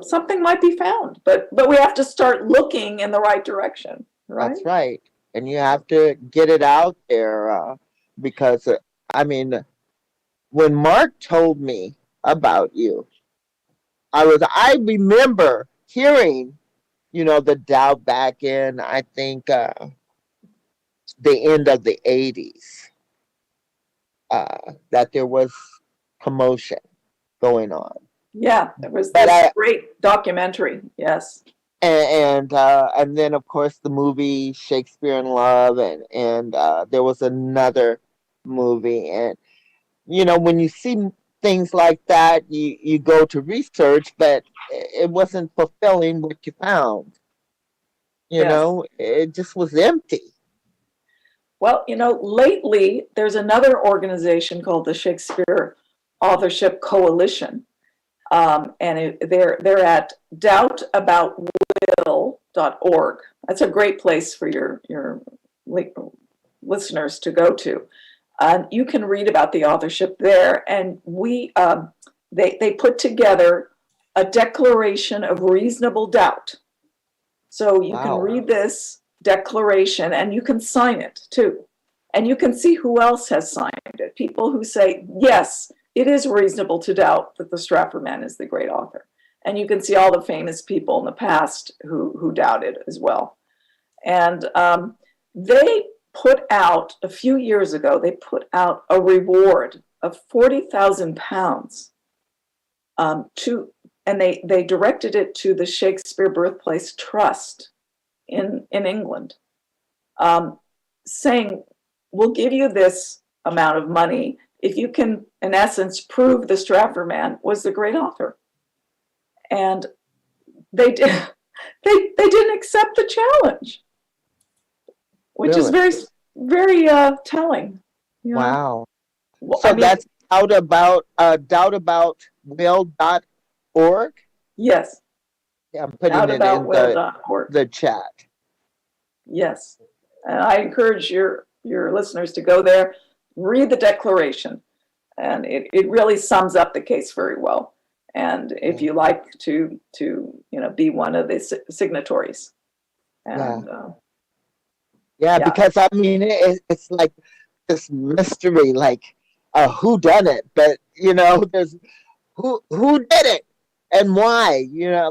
something might be found. But we have to start looking in the right direction, right? That's right. And you have to get it out there because, I mean, when Mark told me about you, I remember hearing, the doubt back in, I think, the end of the 80s, that there was commotion going on. Yeah, there was But this great documentary. Yes. and then of course the movie Shakespeare in Love, and there was another movie, and when you see things like that, you go to research, but it wasn't fulfilling what you found. Yes. It just was empty. Well, lately there's another organization called the Shakespeare Authorship Coalition, and they're at doubtaboutwill.org. That's a great place for your listeners to go to. You can read about the authorship there, and they put together a declaration of reasonable doubt. So you can read this declaration and you can sign it too. And you can see who else has signed it. People who say, yes, it is reasonable to doubt that the Stratford man is the great author. And you can see all the famous people in the past who doubted as well. And they put out, a few years ago, they put out a reward of £40,000 and they directed it to the Shakespeare Birthplace Trust in England, saying, we'll give you this amount of money if you can, in essence, prove the Stratford man was the great author. And they did. They didn't accept the challenge, which is very, very telling. Wow. Well, So that's doubtaboutwill.org. Yes. Yeah, I'm putting it in the chat. Yes. And I encourage your listeners to go there, read the declaration, and it really sums up the case very well. And if you like to be one of the signatories. And, because I mean it's like this mystery, like who done it, but there's who did it and why,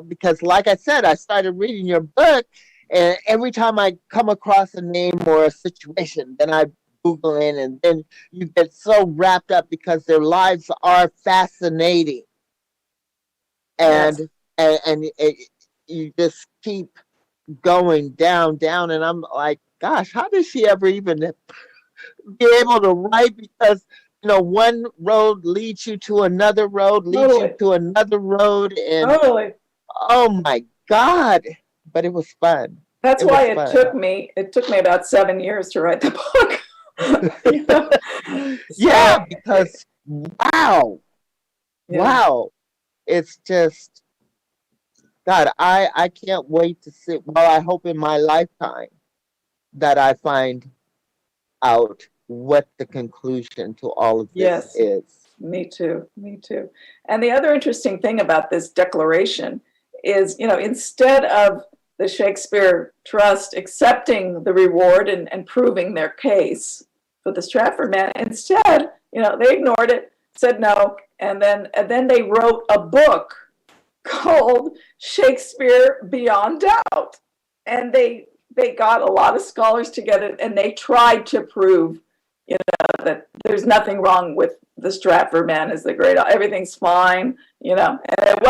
because like I said, I started reading your book, and every time I come across a name or a situation, then I Google in, and then you get so wrapped up because their lives are fascinating, and you just keep going down, down, and I'm like, gosh, how does she ever even be able to write? Because one road leads you to another road, leads you Totally. to another road, and Totally. oh my God! But it was fun. That's It was why it fun. took me about 7 years to write the book. You know? Yeah, So, because wow, yeah. wow, it's just God. I can't wait to see. Well, I hope in my lifetime that I find out what the conclusion to all of this Yes. is. Me too. Me too. And the other interesting thing about this declaration is, instead of the Shakespeare Trust accepting the reward and proving their case for the Stratford man, instead, they ignored it, said no, and then they wrote a book called Shakespeare Beyond Doubt. And they got a lot of scholars together and they tried to prove, that there's nothing wrong with the Stratford man is the great, everything's fine, and it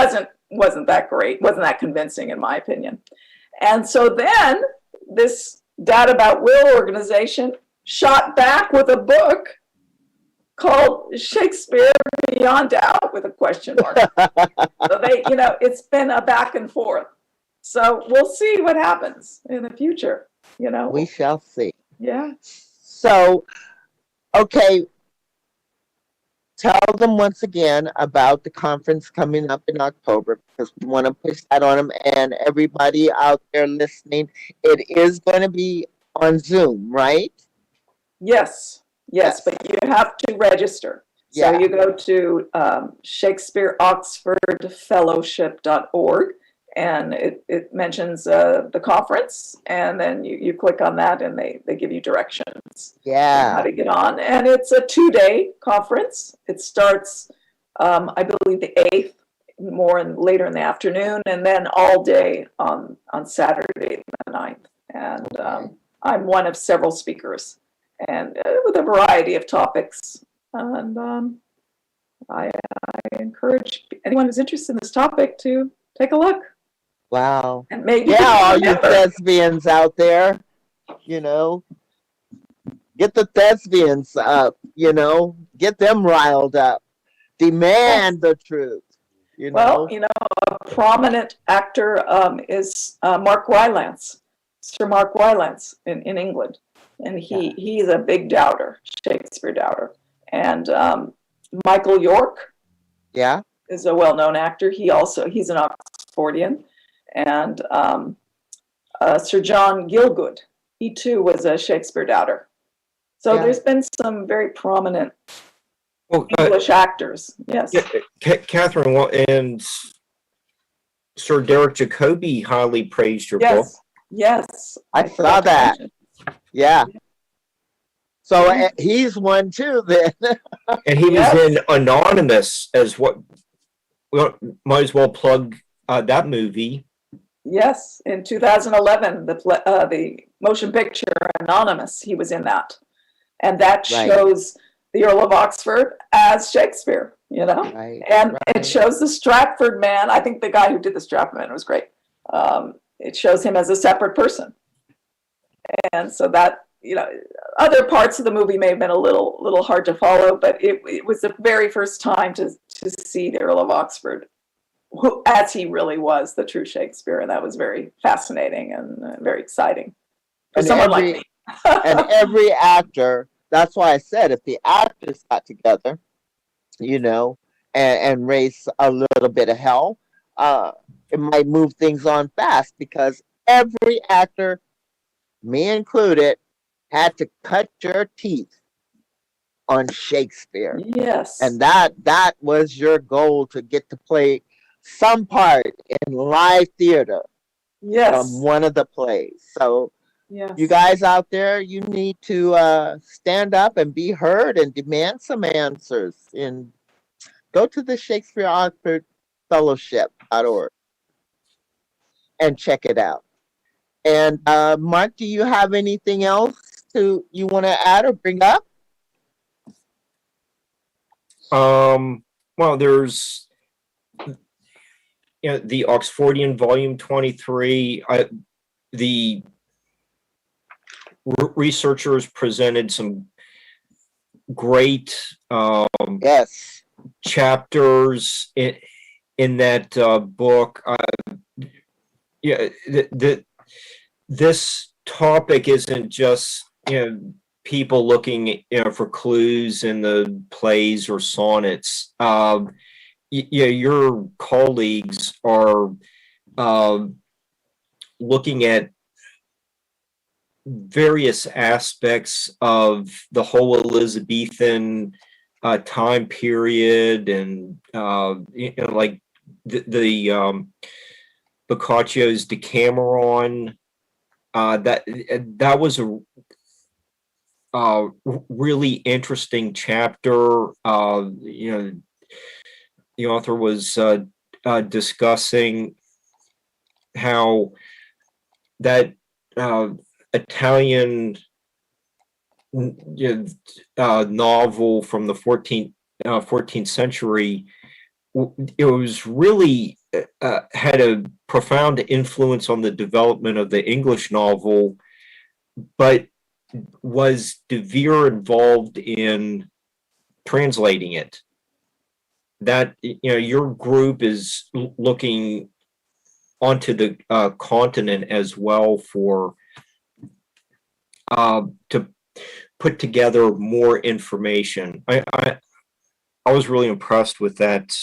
wasn't that great, wasn't that convincing in my opinion. And so then this Doubt About Will organization shot back with a book called Shakespeare Beyond Doubt with a question mark. So it's been a back and forth. So we'll see what happens in the future, We shall see. Yeah. So, okay, tell them once again about the conference coming up in October because we want to push that on them. And everybody out there listening, it is going to be on Zoom, right? Yes, but you have to register. So Yeah. you go to ShakespeareOxfordFellowship.org and it mentions the conference, and then you click on that and they give you directions on how Yeah. to get on. And it's a 2-day conference. It starts, I believe, the 8th, later in the afternoon, and then all day on Saturday the 9th. And I'm one of several speakers, and with a variety of topics. And I encourage anyone who's interested in this topic to take a look. Wow. And maybe Yeah, all you remember. thespians out there, get the thespians up, get them riled up. Demand the truth, Well, a prominent actor is Mark Rylance, Sir Mark Rylance in England. And he's a big doubter, Shakespeare doubter. And Michael York Yeah. is a well-known actor. He's an Oxfordian. And Sir John Gielgud, he too was a Shakespeare doubter. So Yeah. there's been some very prominent English actors. Yes. Catherine, and Sir Derek Jacobi highly praised your book. Yes. I saw that. Yeah. So he's one too then. And he was in Anonymous as what, well, might as well plug that movie. Yes, in 2011, the motion picture Anonymous, he was in that. And that shows the Earl of Oxford as Shakespeare, Right, and it shows the Stratford man. I think the guy who did the Stratford man was great. It shows him as a separate person. And so that, other parts of the movie may have been a little hard to follow, but it was the very first time to see the Earl of Oxford as he really was, the true Shakespeare. And that was very fascinating and very exciting for someone like me. And every actor, that's why I said if the actors got together, and raise a little bit of hell, it might move things on fast because every actor, me included, had to cut your teeth on Shakespeare. Yes. And that was your goal, to get to play some part in live theater from one of the plays. So you guys out there, you need to stand up and be heard and demand some answers. And go to the Shakespeare Oxford Fellowship.org and check it out. And Mark, do you have anything else you want to add or bring up? Well, there's the Oxfordian Volume 23. the researchers presented some great Yes. chapters in that book. Yeah, this topic isn't just people looking for clues in the plays or sonnets. Your colleagues are looking at various aspects of the whole Elizabethan time period, and like the Boccaccio's Decameron. That was a really interesting chapter. The author was discussing how that Italian novel from the 14th century, it was really had a profound influence on the development of the English novel, but was De Vere involved in translating it? That your group is looking onto the continent as well for to put together more information. I was really impressed with that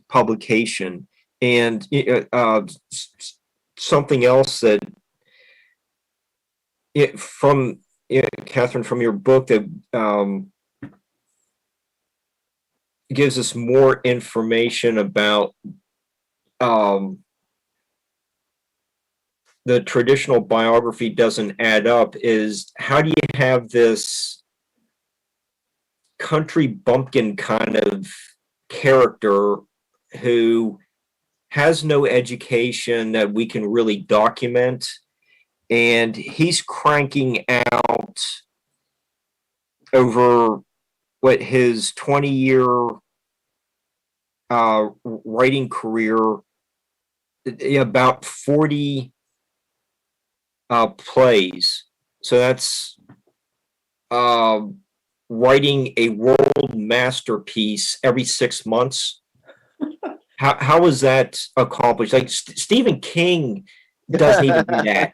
publication, and something else that from Catherine, from your book, that gives us more information about the traditional biography doesn't add up, is how do you have this country bumpkin kind of character who has no education that we can really document, and he's cranking out over what his 20-year writing career, about 40 plays. So that's writing a world masterpiece every 6 months. How was that accomplished? Like Stephen King doesn't even do that.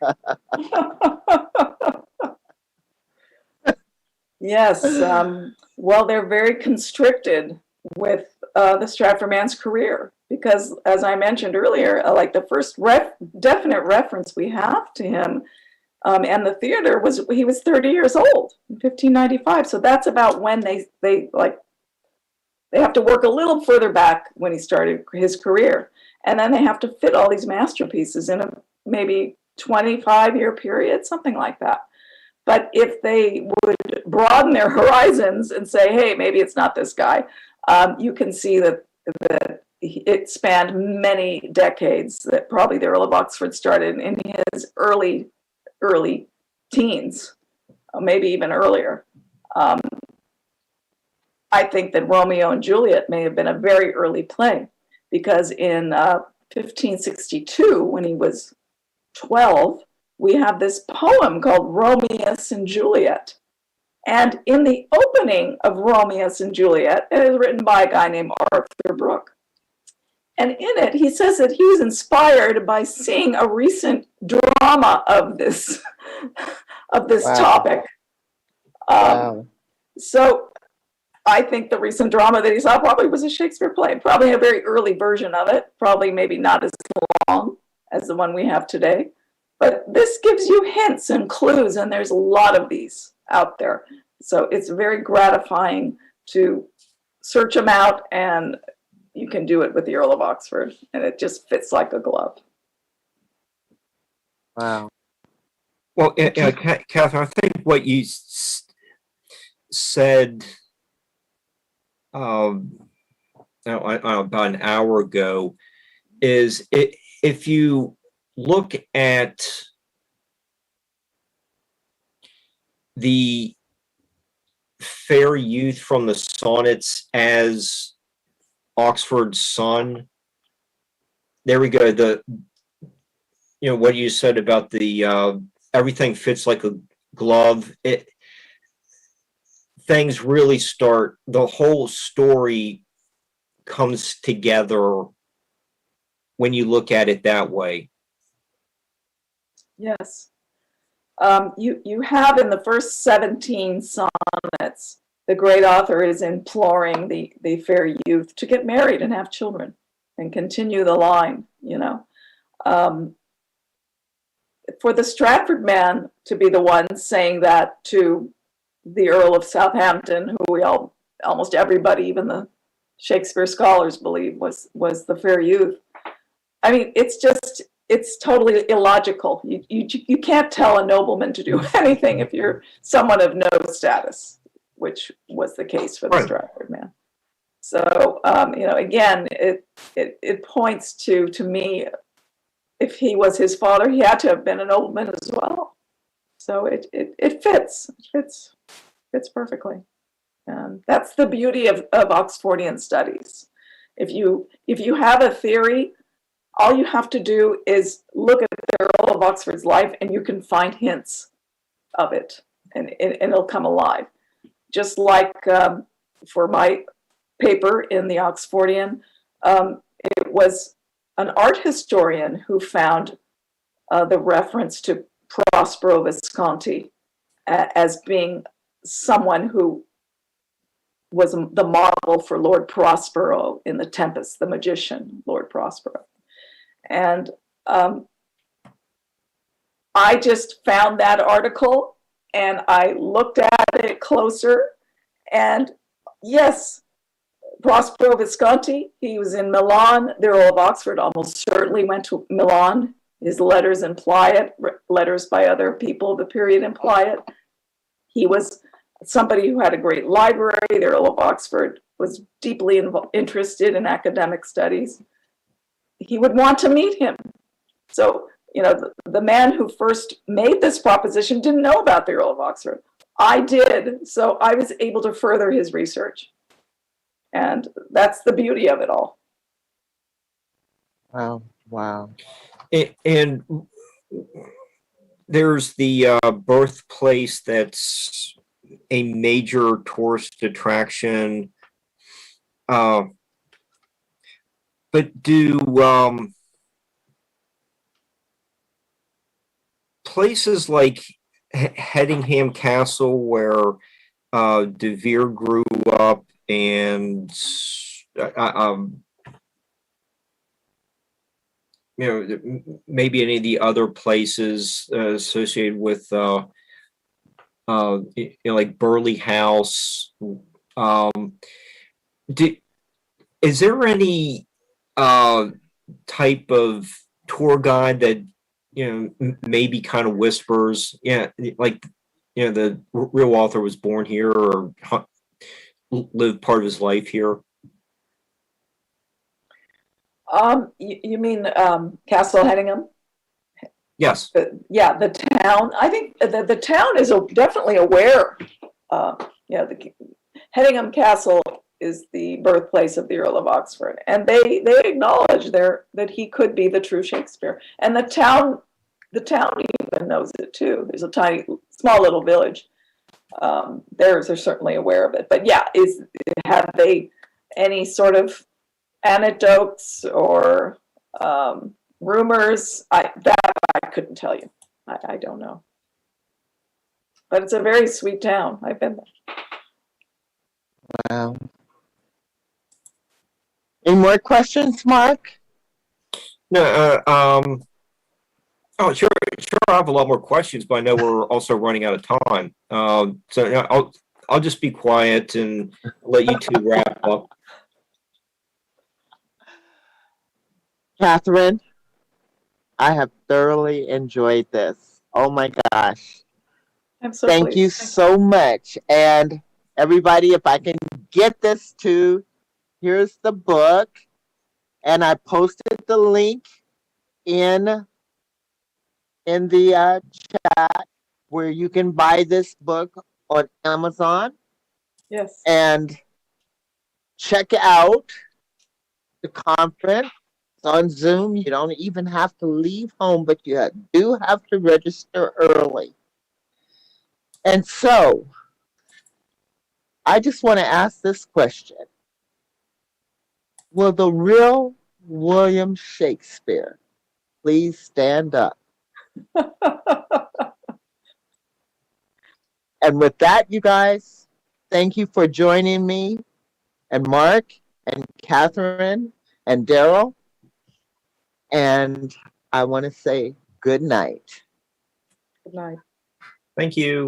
Yes. Well, they're very constricted with the Stratford man's career because, as I mentioned earlier, like the first definite reference we have to him and the theater was he was 30 years old in 1595. So that's about when they have to work a little further back when he started his career, and then they have to fit all these masterpieces in a maybe 25-year period, something like that. But if they would broaden their horizons and say, hey, maybe it's not this guy, you can see that it spanned many decades, that probably the Earl of Oxford started in his early teens, maybe even earlier. I think that Romeo and Juliet may have been a very early play, because in 1562, when he was 12, we have this poem called Romeus and Juliet. And in the opening of Romeus and Juliet, it is written by a guy named Arthur Brooke. And in it, he says that he was inspired by seeing a recent drama of this Wow. topic. Wow. So I think the recent drama that he saw probably was a Shakespeare play, probably a very early version of it, probably maybe not as long as the one we have today. But this gives you hints and clues, and there's a lot of these out there. So it's very gratifying to search them out, and you can do it with the Earl of Oxford, and it just fits like a glove. Wow. Well, Catherine, I think what you said about an hour ago is if you look at the fair youth from the sonnets as Oxford's son, there we go. what you said about the everything fits like a glove. Things really start. The whole story comes together when you look at it that way. Yes. You have in the first 17 sonnets, the great author is imploring the fair youth to get married and have children and continue the line, For the Stratford man to be the one saying that to the Earl of Southampton, who almost everybody, even the Shakespeare scholars, believe was the fair youth. I mean, it's totally illogical. You can't tell a nobleman to do anything if you're someone of no status, which was the case for the Stratford man. So, again, it points to me, if he was his father, he had to have been a nobleman as well. So it fits perfectly. And that's the beauty of Oxfordian studies. If you have a theory, all you have to do is look at the Earl of Oxford's life and you can find hints of it, and it'll come alive. Just like for my paper in the Oxfordian, it was an art historian who found the reference to Prospero Visconti as being someone who was the model for Lord Prospero in The Tempest, the magician, Lord Prospero. And I just found that article and I looked at it closer, and yes, Prospero Visconti, he was in Milan. The Earl of Oxford almost certainly went to Milan. His letters imply it, letters by other people of the period imply it. He was somebody who had a great library. The Earl of Oxford was deeply interested in academic studies. He would want to meet him. So, the man who first made this proposition didn't know about the Earl of Oxford. I did, so I was able to further his research. And that's the beauty of it all. Wow. And there's the birthplace that's a major tourist attraction. But do places like Hedingham Castle, where De Vere grew up, and maybe any of the other places associated with like Burley House, is there any type of tour guide that maybe kind of whispers, like the real author was born here or lived part of his life here? You mean Castle Hedingham? Yes. The town. I think the town is definitely aware. The Hedingham Castle is the birthplace of the Earl of Oxford, and they acknowledge that he could be the true Shakespeare. And the town even knows it too. There's a small little village. They're certainly aware of it. But have they any sort of anecdotes or rumors? I couldn't tell you. I don't know. But it's a very sweet town. I've been there. Wow. Any more questions, Mark? No. Oh, sure. I have a lot more questions, but I know we're also running out of time. So I'll just be quiet and let you two wrap up. Catherine, I have thoroughly enjoyed this. Oh my gosh. I'm so Thank pleased. you so much. And everybody, if I can get this here's the book. And I posted the link in the chat where you can buy this book on Amazon. Yes. And check out the conference on Zoom. You don't even have to leave home, but you do have to register early. And so I just want to ask this question. Will the real William Shakespeare please stand up? And with that, you guys, thank you for joining me, and Mark, and Catherine, and Daryl. And I want to say good night. Good night. Thank you.